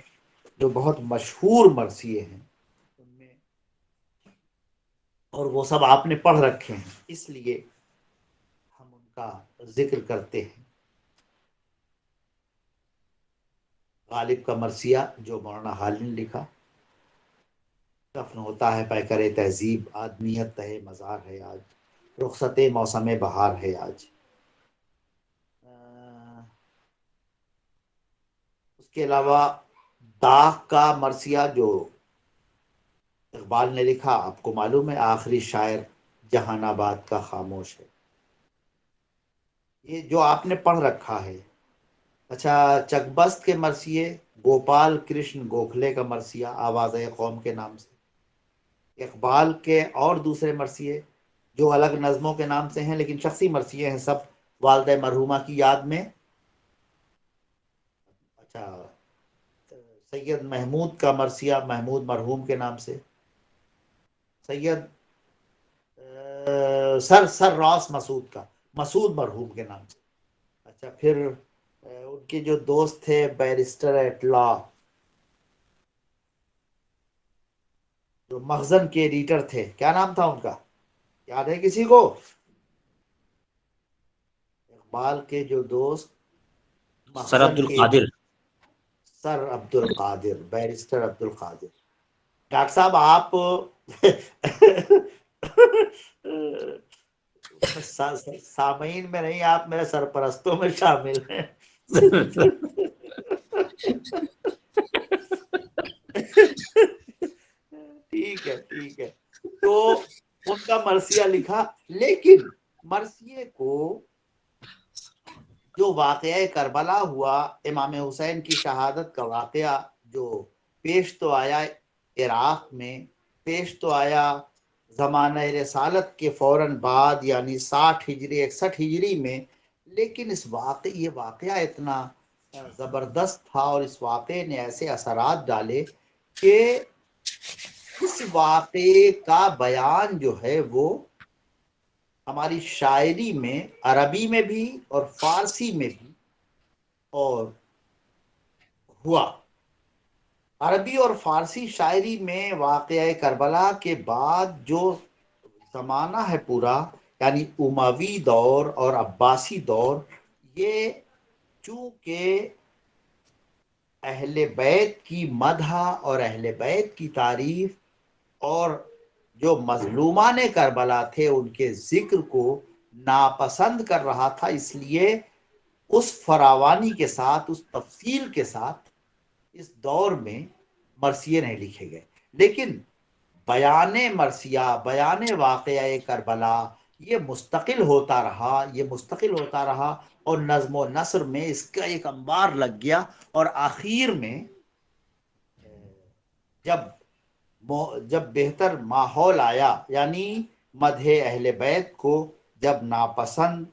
جو بہت مشہور مرثیے ہیں ان میں، اور وہ سب آپ نے پڑھ رکھے ہیں اس لیے ہم ان کا ذکر کرتے ہیں. غالب کا مرثیہ جو مولانا حالی نے لکھا، دفن ہوتا ہے پیکر تہذیب، آدمیت تہ مزار ہے آج، رخصت موسم بہار ہے آج. اس کے علاوہ داغ کا مرثیہ جو اقبال نے لکھا، آپ کو معلوم ہے آخری شاعر جہان آباد کا خاموش ہے، یہ جو آپ نے پڑھ رکھا ہے. اچھا، چک بست کے مرثیے گوپال کرشن گوکھلے کا مرثیہ آواز قوم کے نام سے. اقبال کے اور دوسرے مرثیے جو الگ نظموں کے نام سے ہیں لیکن شخصی مرثیے ہیں، سب والدہ مرحومہ کی یاد میں. اچھا، سید محمود کا مرثیہ محمود مرحوم کے نام سے. سید سر راس مسعود کا مسعود مرحوم کے نام سے. اچھا، پھر ان کے جو دوست تھے بیرسٹر ایٹ لا، جو مخزن کے ایڈیٹر تھے، کیا نام تھا ان کا، یاد ہے کسی کو؟ اقبال کے جو دوست سر عبد مخزن کے القادر. سر عبد القادر، بیرسٹر عبد القادر. ڈاکٹر صاحب آپ سامعین میں نہیں، آپ میرے سرپرستوں میں شامل ہیں. ٹھیک ہے ٹھیک ہے. تو ان کا مرثیہ لکھا، لیکن مرثیے کو جو واقعہ کربلا ہوا، امام حسین کی شہادت کا واقعہ جو پیش تو آیا عراق میں، پیش تو آیا زمانہ رسالت کے فوراً بعد یعنی 60 ہجری 61 ہجری میں، لیکن یہ واقعہ اتنا زبردست تھا اور اس واقعے نے ایسے اثرات ڈالے کہ اس واقعے کا بیان جو ہے وہ ہماری شاعری میں، عربی میں بھی اور فارسی میں بھی اور ہوا. عربی اور فارسی شاعری میں واقعہ کربلا کے بعد جو زمانہ ہے پورا، یعنی اموی دور اور عباسی دور، یہ چونکہ اہل بیت کی مدح اور اہل بیت کی تعریف اور جو مظلومان کربلا تھے ان کے ذکر کو ناپسند کر رہا تھا، اس لیے اس فراوانی کے ساتھ، اس تفصیل کے ساتھ اس دور میں مرثیے نہیں لکھے گئے. لیکن بیان مرثیہ، بیان واقعہ کربلا یہ مستقل ہوتا رہا اور نظم و نثر میں اس کا ایک انبار لگ گیا. اور آخر میں جب بہتر ماحول آیا، یعنی مدح اہل بیت کو جب ناپسند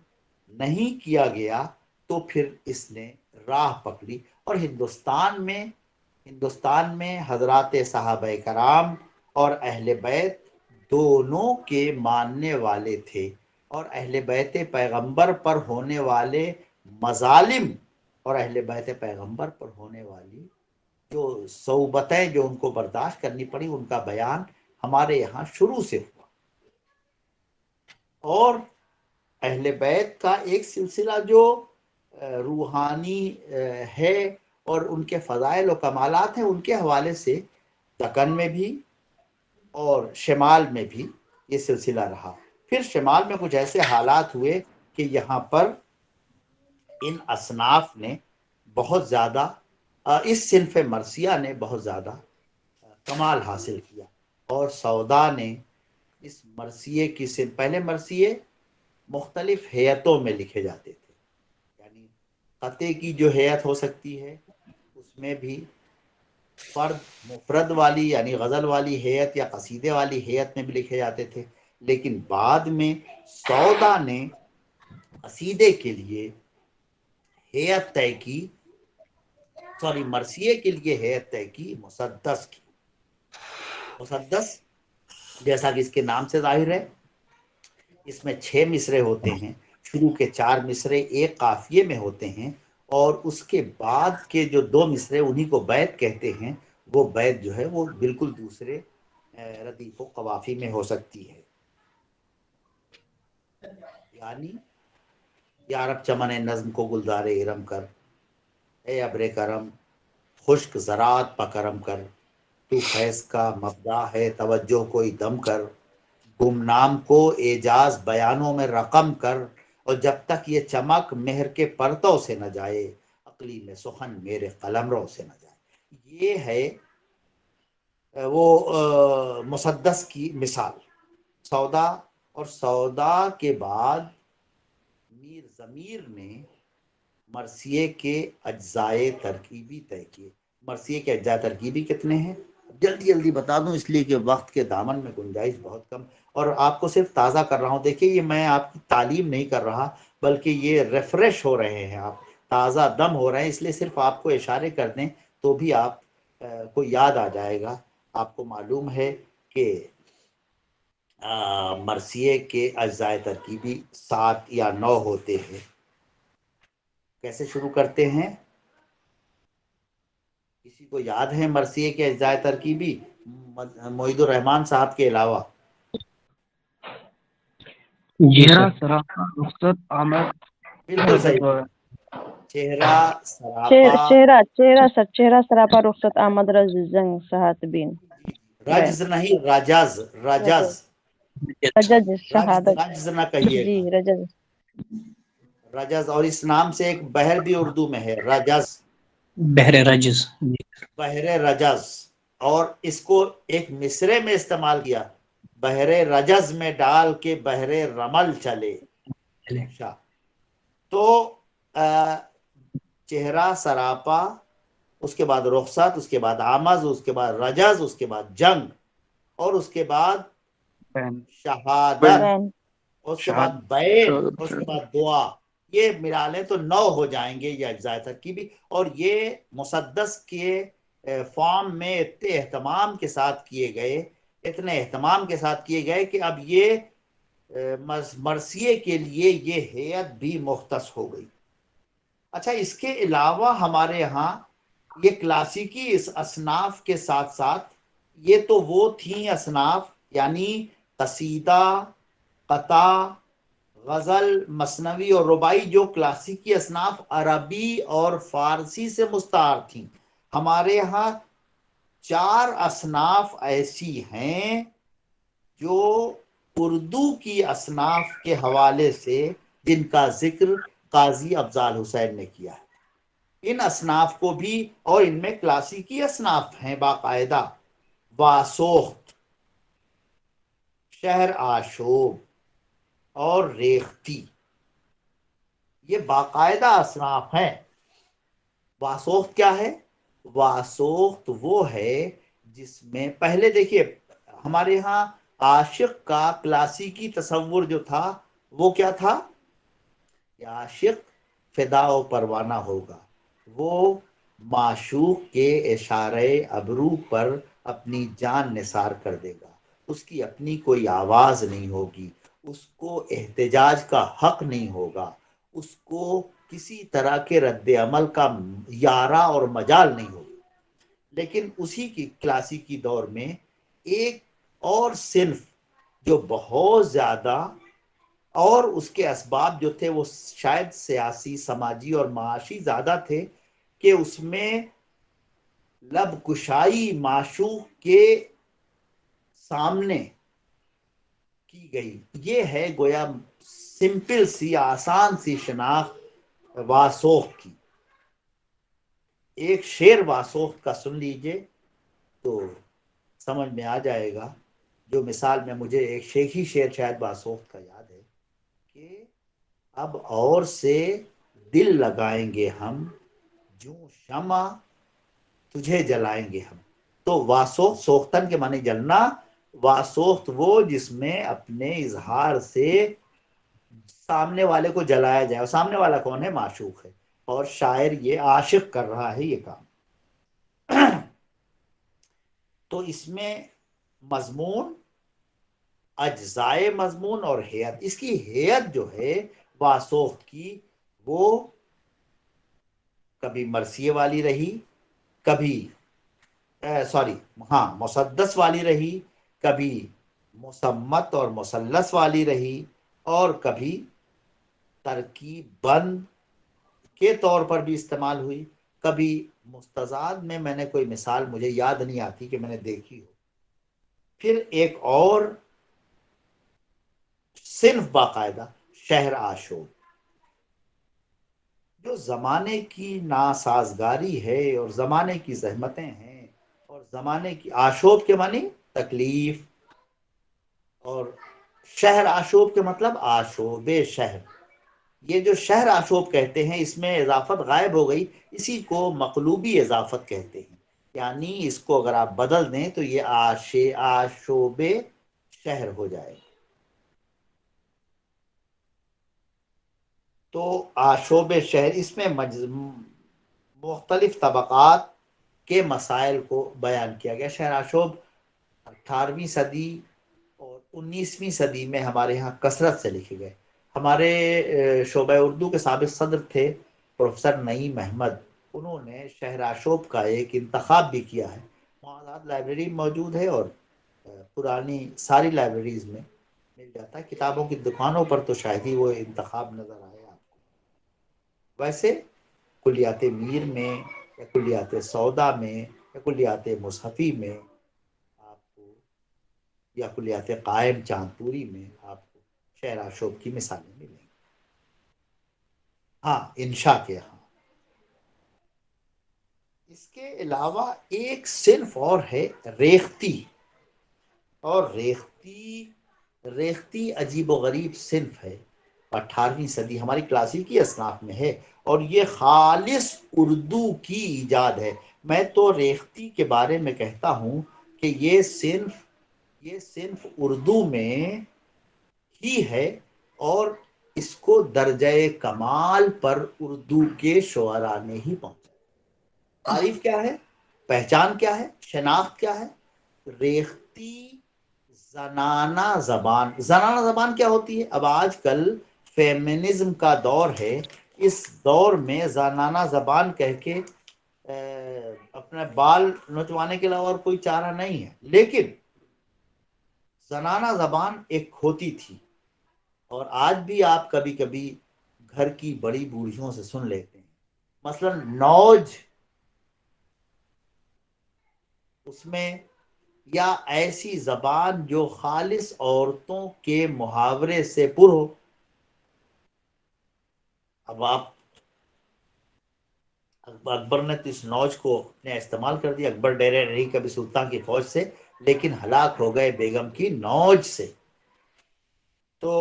نہیں کیا گیا تو پھر اس نے راہ پکڑی. اور ہندوستان میں حضرات صحابہ کرام اور اہل بیت دونوں کے ماننے والے تھے، اور اہل بیت پیغمبر پر ہونے والے مظالم اور اہل بیت پیغمبر پر ہونے والی جو صعوبتیں جو ان کو برداشت کرنی پڑی، ان کا بیان ہمارے یہاں شروع سے ہوا. اور اہل بیت کا ایک سلسلہ جو روحانی ہے اور ان کے فضائل و کمالات ہیں، ان کے حوالے سے دکن میں بھی اور شمال میں بھی یہ سلسلہ رہا. پھر شمال میں کچھ ایسے حالات ہوئے کہ یہاں پر ان اصناف نے بہت زیادہ، اس صنف مرثیہ نے بہت زیادہ کمال حاصل کیا. اور سودا نے اس مرثیے کی پہلے مرثیے مختلف ہیئتوں میں لکھے جاتے تھے، یعنی قطعے کی جو ہیئت ہو سکتی ہے میں بھی فرد مفرد والی یعنی غزل والی ہیئت یا قصیدے والی ہیئت میں بھی لکھے جاتے تھے، لیکن بعد میں سودا نے قصیدے کے لیے ہیئت طے کی، سوری مرثیے کے لیے ہیئت طے کی مسدس کی۔ مسدس جیسا کہ اس کے نام سے ظاہر ہے، اس میں 6 مصرے ہوتے ہیں، شروع کے 4 مصرے ایک قافیے میں ہوتے ہیں، اور اس کے بعد کے جو 2 مصرے انہی کو بیت کہتے ہیں، وہ بیت جو ہے وہ بالکل دوسرے ردیف و قوافی میں ہو سکتی ہے۔ یعنی یا رب چمن نظم کو گلزار ارم کر، اے ابر کرم خشک زراعت پکرم کر، تو فیض کا مبدا ہے توجہ کوئی دم کر، گمنام کو اعجاز بیانوں میں رقم کر، اور جب تک یہ چمک مہر کے پرتوں سے نہ جائے، عقلی میں سخن میرے قلمرو سے نہ جائے۔ یہ ہے وہ مسدس کی مثال۔ سودا، اور سودا کے بعد میر ضمیر نے مرثیے کے اجزائے ترکیبی طے کیے۔ مرثیے کے اجزائے ترکیبی کتنے ہیں؟ جلدی جلدی بتا دوں اس لیے کہ وقت کے دامن میں گنجائش بہت کم، اور آپ کو صرف تازہ کر رہا ہوں۔ دیکھیے یہ میں آپ کی تعلیم نہیں کر رہا، بلکہ یہ ریفریش ہو رہے ہیں، آپ تازہ دم ہو رہے ہیں، اس لیے صرف آپ کو اشارے کر دیں تو بھی آپ کو یاد آ جائے گا۔ آپ کو معلوم ہے کہ مرثیے کے اجزائے ترکیبی 7 یا 9 ہوتے ہیں۔ کیسے شروع کرتے ہیں؟ کسی کو یاد ہے مرثیے کے اجزائے ترکیبی معید الرحمان صاحب کے علاوہ؟ چہرہ سراپا رخصت آمد، بالکل صحیح، چہرہ سراپا، چہرہ سر، چہرہ سراپا رخصت آمد، رز زنگ صحت بین، رجز نہیں رجز، رجز، رجز رجز شہادت، رجز نہ کہیے جی گا، رجز، رجز، اور اس نام سے ایک بحر بھی اردو میں ہے، رجز، بحر رجز، بحر رجز، اور اس کو ایک مصرے میں استعمال کیا، بحر رجز میں ڈال کے بحر رمل چلے۔ اچھا، تو چہرہ سراپا، اس کے بعد رخصت، اس کے بعد آمد، اس کے بعد رجز، اس کے بعد جنگ، اور اس کے بعد شہادت، بین، اس کے بعد بین، اس کے بعد دعا۔ یہ ملا لیں تو 9 ہو جائیں گے یہ اجزائے ترکیبی، اور یہ مسدس کے فارم میں اتنے اہتمام کے ساتھ کیے گئے، اتنے اہتمام کے ساتھ کیے گئے کہ اب یہ مرثیے کے لیے یہ ہیئت بھی مختص ہو گئی۔ اچھا، اس کے علاوہ ہمارے یہاں یہ کلاسیکی اس اصناف کے ساتھ ساتھ یہ تو وہ تھیں اصناف، یعنی قصیدہ، قطع، غزل، مثنوی اور رباعی، جو کلاسیکی اصناف عربی اور فارسی سے مستعار تھیں۔ ہمارے ہاں 4 اصناف ایسی ہیں جو اردو کی اصناف کے حوالے سے جن کا ذکر قاضی افضال حسین نے کیا ہے۔ ان اصناف کو بھی، اور ان میں کلاسیکی اصناف ہیں باقاعدہ، واسوخت، شہر آشوب اور ریختی، یہ باقاعدہ اصناف ہیں۔ واسوخت کیا ہے؟ واسوخت وہ ہے جس میں پہلے دیکھیے ہمارے ہاں عاشق کا کلاسیکی تصور جو تھا وہ کیا تھا؟ کہ عاشق فدا و پروانہ ہوگا، وہ معشوق کے اشارے ابرو پر اپنی جان نثار کر دے گا، اس کی اپنی کوئی آواز نہیں ہوگی، اس کو احتجاج کا حق نہیں ہوگا، اس کو کسی طرح کے رد عمل کا یارہ اور مجال نہیں ہوگا۔ لیکن اسی کی کلاسیکی دور میں ایک اور صنف جو بہت زیادہ، اور اس کے اسباب جو تھے وہ شاید سیاسی، سماجی اور معاشی زیادہ تھے، کہ اس میں لب کشائی معشوق کے سامنے کی گئی۔ یہ ہے گویا سمپل سی، آسان سی شناخت واسوخت کی۔ ایک شعر واسوخت کا سن لیجئے تو سمجھ میں آ جائے گا۔ جو مثال میں مجھے ایک شیخی شعر شاید واسوخت کا یاد ہے کہ اب اور سے دل لگائیں گے ہم، جوں شمع تجھے جلائیں گے ہم. تو واسوخت، سوختن کے معنی جلنا، واسوخت وہ جس میں اپنے اظہار سے سامنے والے کو جلایا جائے. اور سامنے والا کون ہے؟ معشوق ہے. اور شاعر یہ عاشق کر رہا ہے یہ کام. تو اس میں مضمون، اجزائے مضمون اور ہیئت، اس کی ہیئت جو ہے واسوخت کی، وہ کبھی مرثیے والی رہی، کبھی مسدس والی رہی، کبھی مسمت اور مثلث والی رہی، اور کبھی ترکیب بند کے طور پر بھی استعمال ہوئی. کبھی مستضاد میں نے کوئی مثال مجھے یاد نہیں آتی کہ میں نے دیکھی ہو. پھر ایک اور صنف باقاعدہ شہر آشوب، جو زمانے کی ناسازگاری ہے اور زمانے کی زحمتیں ہیں اور زمانے کی، آشوب کے معنی تکلیف، اور شہر آشوب کے مطلب آشوب شہر. یہ جو شہر آشوب کہتے ہیں اس میں اضافت غائب ہو گئی، اسی کو مقلوبی اضافت کہتے ہیں. یعنی اس کو اگر آپ بدل دیں تو یہ آشوب شہر ہو جائے گا. تو آشوب شہر، اس میں مختلف طبقات کے مسائل کو بیان کیا گیا. شہر آشوب 18ویں صدی اور 19ویں صدی میں ہمارے ہاں کثرت سے لکھے گئے. ہمارے شعبہ اردو کے سابق صدر تھے پروفیسر نعیم احمد، انہوں نے شہر آشوب کا ایک انتخاب بھی کیا ہے. مواد لائبریری موجود ہے اور پرانی ساری لائبریریز میں مل جاتا ہے. کتابوں کی دکانوں پر تو شاید ہی وہ انتخاب نظر آئے آپ کو. ویسے کلیات میر میں یا کلیات سودا میں یا کلیات مصحفی میں آپ کو، یا کلیات قائم چاندپوری میں آپ کو شہر آشوب کی مثالیں ملیں گی. ہاں انشاء کے ہاں. اس کے علاوہ ایک صنف اور ہے ریختی. اور ریختی عجیب و غریب صنف ہے، 18ویں صدی ہماری کلاسیکی اصناف میں ہے، اور یہ خالص اردو کی ایجاد ہے. میں تو ریختی کے بارے میں کہتا ہوں کہ یہ صنف اردو میں ہی ہے، اور اس کو درجہ کمال پر اردو کے شعراء نے ہی پہنچا. تعریف کیا ہے، پہچان کیا ہے، شناخت کیا ہے؟ ریختی زنانہ زبان. زنانہ زبان کیا ہوتی ہے؟ اب آج کل فیمنزم کا دور ہے، اس دور میں زنانہ زبان کہہ کے اپنے بال نچوانے کے علاوہ اور کوئی چارہ نہیں ہے. لیکن زنانہ زبان ایک ہوتی تھی، اور آج بھی آپ کبھی کبھی گھر کی بڑی بوڑھیوں سے سن لیتے ہیں. مثلا نوج، اس میں، یا ایسی زبان جو خالص عورتوں کے محاورے سے پر ہو. اب آپ، اکبر نے تو اس نوج کو نے استعمال کر دیا. اکبر ڈرے نہیں کبھی سلطان کی فوج سے، لیکن ہلاک ہو گئے بیگم کی نوج سے. تو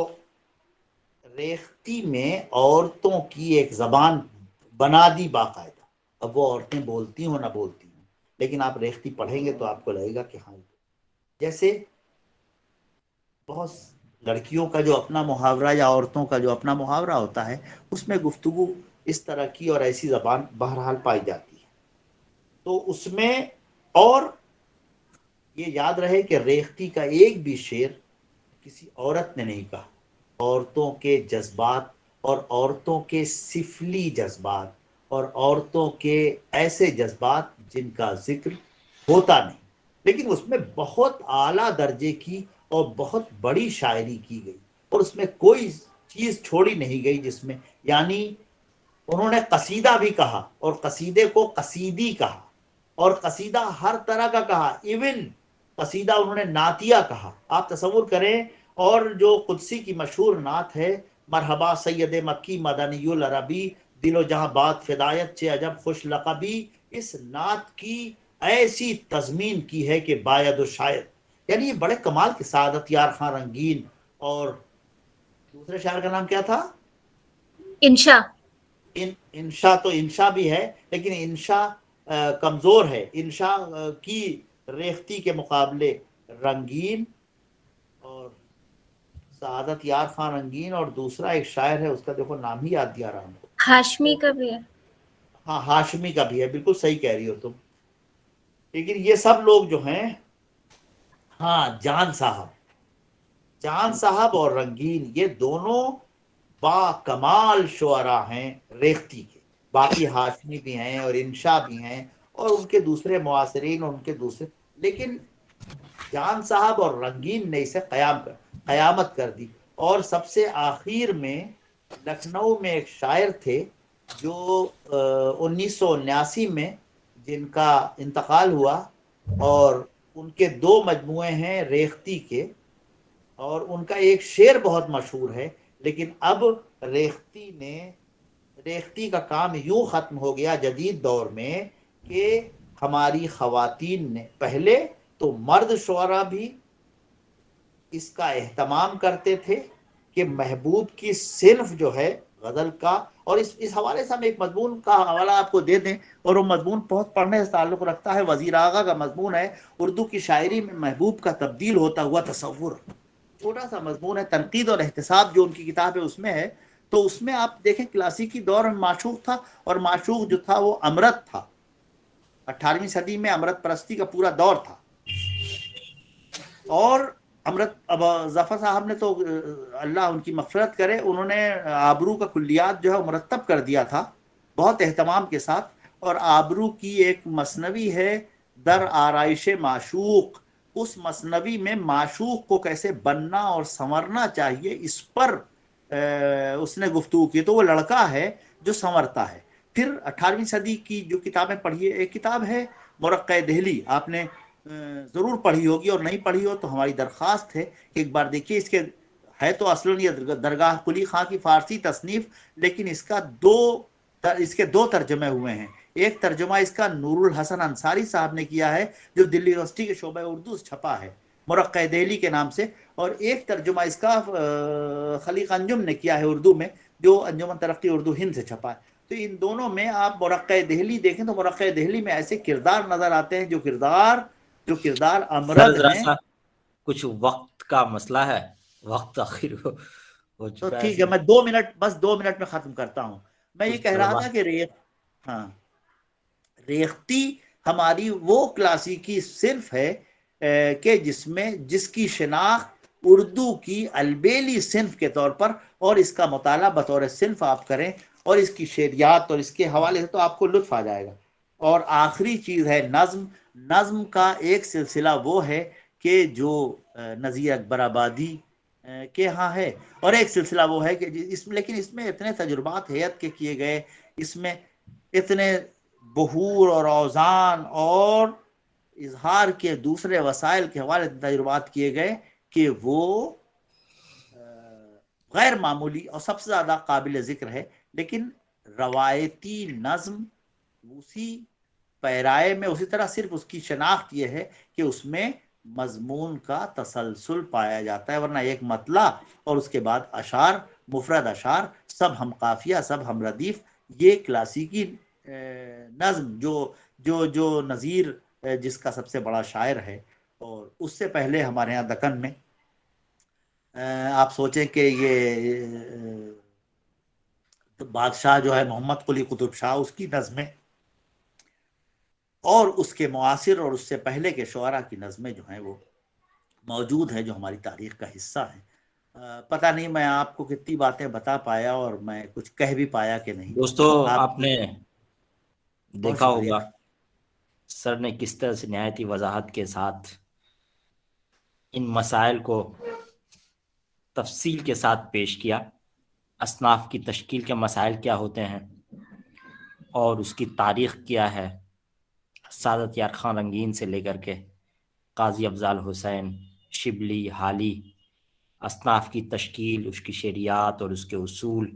ریختی میں عورتوں کی ایک زبان بنا دی باقاعدہ. اب وہ عورتیں بولتی ہوں نہ بولتی ہوں، لیکن آپ ریختی پڑھیں گے تو آپ کو لگے گا کہ ہاں. جیسے بہت لڑکیوں کا جو اپنا محاورہ یا عورتوں کا جو اپنا محاورہ ہوتا ہے، اس میں گفتگو اس طرح کی اور ایسی زبان بہرحال پائی جاتی ہے. تو اس میں، اور یہ یاد رہے کہ ریختی کا ایک بھی شعر کسی عورت نے نہیں کہا. عورتوں کے جذبات اور عورتوں کے سفلی جذبات اور عورتوں کے ایسے جذبات جن کا ذکر ہوتا نہیں، لیکن اس میں بہت اعلیٰ درجے کی اور بہت بڑی شاعری کی گئی، اور اس میں کوئی چیز چھوڑی نہیں گئی جس میں، یعنی انہوں نے قصیدہ بھی کہا اور قصیدے کو قصیدی کہا، اور قصیدہ ہر طرح کا کہا. ایون قصیدہ انہوں نے نعتیہ کہا. آپ تصور کریں، اور جو قدسی کی مشہور نعت ہے، مرحبا سید مکی مدنی العربی، دل و جہاں بات فدایت چے عجب خوش لقبی، اس نعت کی ایسی تضمین کی ہے کہ باید و شاید. یعنی یہ بڑے کمال کے سعادت یار خان رنگین. اور دوسرے شاعر کا نام کیا تھا؟ انشا. انشا. تو انشا بھی ہے، لیکن انشا کمزور ہے. انشاء کی ریختی کے مقابلے رنگین اور سعادت یار خان رنگین، اور دوسرا ایک شاعر ہے اس کا دیکھو نام ہی یاد دیا رہا ہوں. ہاشمی کا بھی ہے. ہاں ہاشمی کا بھی ہے، بالکل صحیح کہہ رہی ہو تم. لیکن یہ سب لوگ جو ہیں، ہاں جان صاحب اور رنگین، یہ دونوں با کمال شعراء ہیں ریختی کے. باقی ہاشمی بھی ہیں اور انشا بھی ہیں اور ان کے دوسرے معاصرین اور ان کے دوسرے، لیکن جان صاحب اور رنگین نے اسے قیامت کر دی. اور سب سے آخر میں لکھنؤ میں ایک شاعر تھے جو 1979 میں جن کا انتقال ہوا، اور ان کے 2 مجموعے ہیں ریختی کے، اور ان کا ایک شعر بہت مشہور ہے. لیکن اب ریختی کا کام یوں ختم ہو گیا جدید دور میں کہ ہماری خواتین نے، پہلے تو مرد شعراء بھی اس کا اہتمام کرتے تھے کہ محبوب کی صنف جو ہے غزل کا، اور اس حوالے سے ہم ایک مضمون کا حوالہ آپ کو دے دیں، اور وہ مضمون بہت پڑھنے سے تعلق رکھتا ہے. وزیر آغا کا مضمون ہے، اردو کی شاعری میں محبوب کا تبدیل ہوتا ہوا تصور. چھوٹا سا مضمون ہے، تنقید اور احتساب جو ان کی کتاب ہے اس میں ہے. تو اس میں آپ دیکھیں کلاسیکی دور میں معشوق تھا، اور معشوق جو تھا وہ امرت تھا. 18ویں صدی میں امرت پرستی کا پورا دور تھا. اور امرت، اب ظفر صاحب نے تو اللہ ان کی مغفرت کرے، انہوں نے آبرو کا کلیات جو ہے مرتب کر دیا تھا بہت اہتمام کے ساتھ. اور آبرو کی ایک مثنوی ہے در آرائش معشوق، اس مثنوی میں معشوق کو کیسے بننا اور سنورنا چاہیے اس پر اس نے گفتگو کی. تو وہ لڑکا ہے جو سنورتا ہے. پھر 18ویں صدی کی جو کتابیں پڑھیے، ایک کتاب ہے مرقع دہلی، آپ نے ضرور پڑھی ہوگی، اور نہیں پڑھی ہو تو ہماری درخواست ہے کہ ایک بار دیکھیے. اس کے ہے تو اصلاً یہ درگاہ قلی خاں کی فارسی تصنیف، لیکن اس کے 2 ترجمے ہوئے ہیں. ایک ترجمہ اس کا نور الحسن انصاری صاحب نے کیا ہے جو دلی یونیورسٹی کے شعبہ اردو سے چھپا ہے مرقع دہلی کے نام سے، اور ایک ترجمہ اس کا خلیق انجم نے کیا ہے اردو میں، جو انجمن ترقی اردو ہند سے چھپا ہے. تو ان دونوں میں آپ مرقع دہلی دیکھیں تو مرقع دہلی میں ایسے کردار نظر آتے ہیں جو کردار امرد ہیں. کچھ وقت کا مسئلہ ہے، وقت آخر ہو تو چکا ٹھیک ہے، میں 2 منٹ میں ختم کرتا ہوں. میں یہ کہہ رہا تھا کہ ریختی ہماری وہ کلاسیکی صنف ہے کہ جس کی شناخت اردو کی البیلی صنف کے طور پر، اور اس کا مطالعہ بطور صنف آپ کریں اور اس کی شعریات اور اس کے حوالے سے تو آپ کو لطف آ جائے گا. اور آخری چیز ہے نظم کا ایک سلسلہ وہ ہے کہ جو نذیر اکبر آبادی کے ہاں ہے، اور ایک سلسلہ وہ ہے کہ لیکن اس میں اتنے تجربات ہیئت کے کیے گئے، اس میں اتنے بحور اور اوزان اور اظہار کے دوسرے وسائل کے حوالے سے تجربات کیے گئے کہ وہ غیر معمولی اور سب سے زیادہ قابل ذکر ہے. لیکن روایتی نظم اسی پیرائے میں اسی طرح صرف اس کی شناخت یہ ہے کہ اس میں مضمون کا تسلسل پایا جاتا ہے، ورنہ ایک مطلع اور اس کے بعد اشعار، مفرد اشعار، سب ہم قافیہ، سب ہم ردیف. یہ کلاسیکی نظم جو نظیر جس کا سب سے بڑا شاعر ہے، اور اس سے پہلے ہمارے ہاں دکن میں آپ سوچیں کہ یہ بادشاہ جو ہے محمد قلی قطب شاہ، اس کی نظمیں اور اس کے معاصر اور اس سے پہلے کے شعراء کی نظمیں جو ہیں وہ موجود ہیں جو ہماری تاریخ کا حصہ ہیں. پتہ نہیں میں آپ کو کتنی باتیں بتا پایا اور میں کچھ کہہ بھی پایا کہ نہیں. دوستو آپ نے دیکھا ہوگا سر نے کس طرح سے نہایت وضاحت کے ساتھ ان مسائل کو تفصیل کے ساتھ پیش کیا. اصناف کی تشکیل کے مسائل کیا ہوتے ہیں اور اس کی تاریخ کیا ہے، سعادت یار خان رنگین سے لے کر کے قاضی افضال حسین، شبلی، حالی، اصناف کی تشکیل، اس کی شعریات اور اس کے اصول،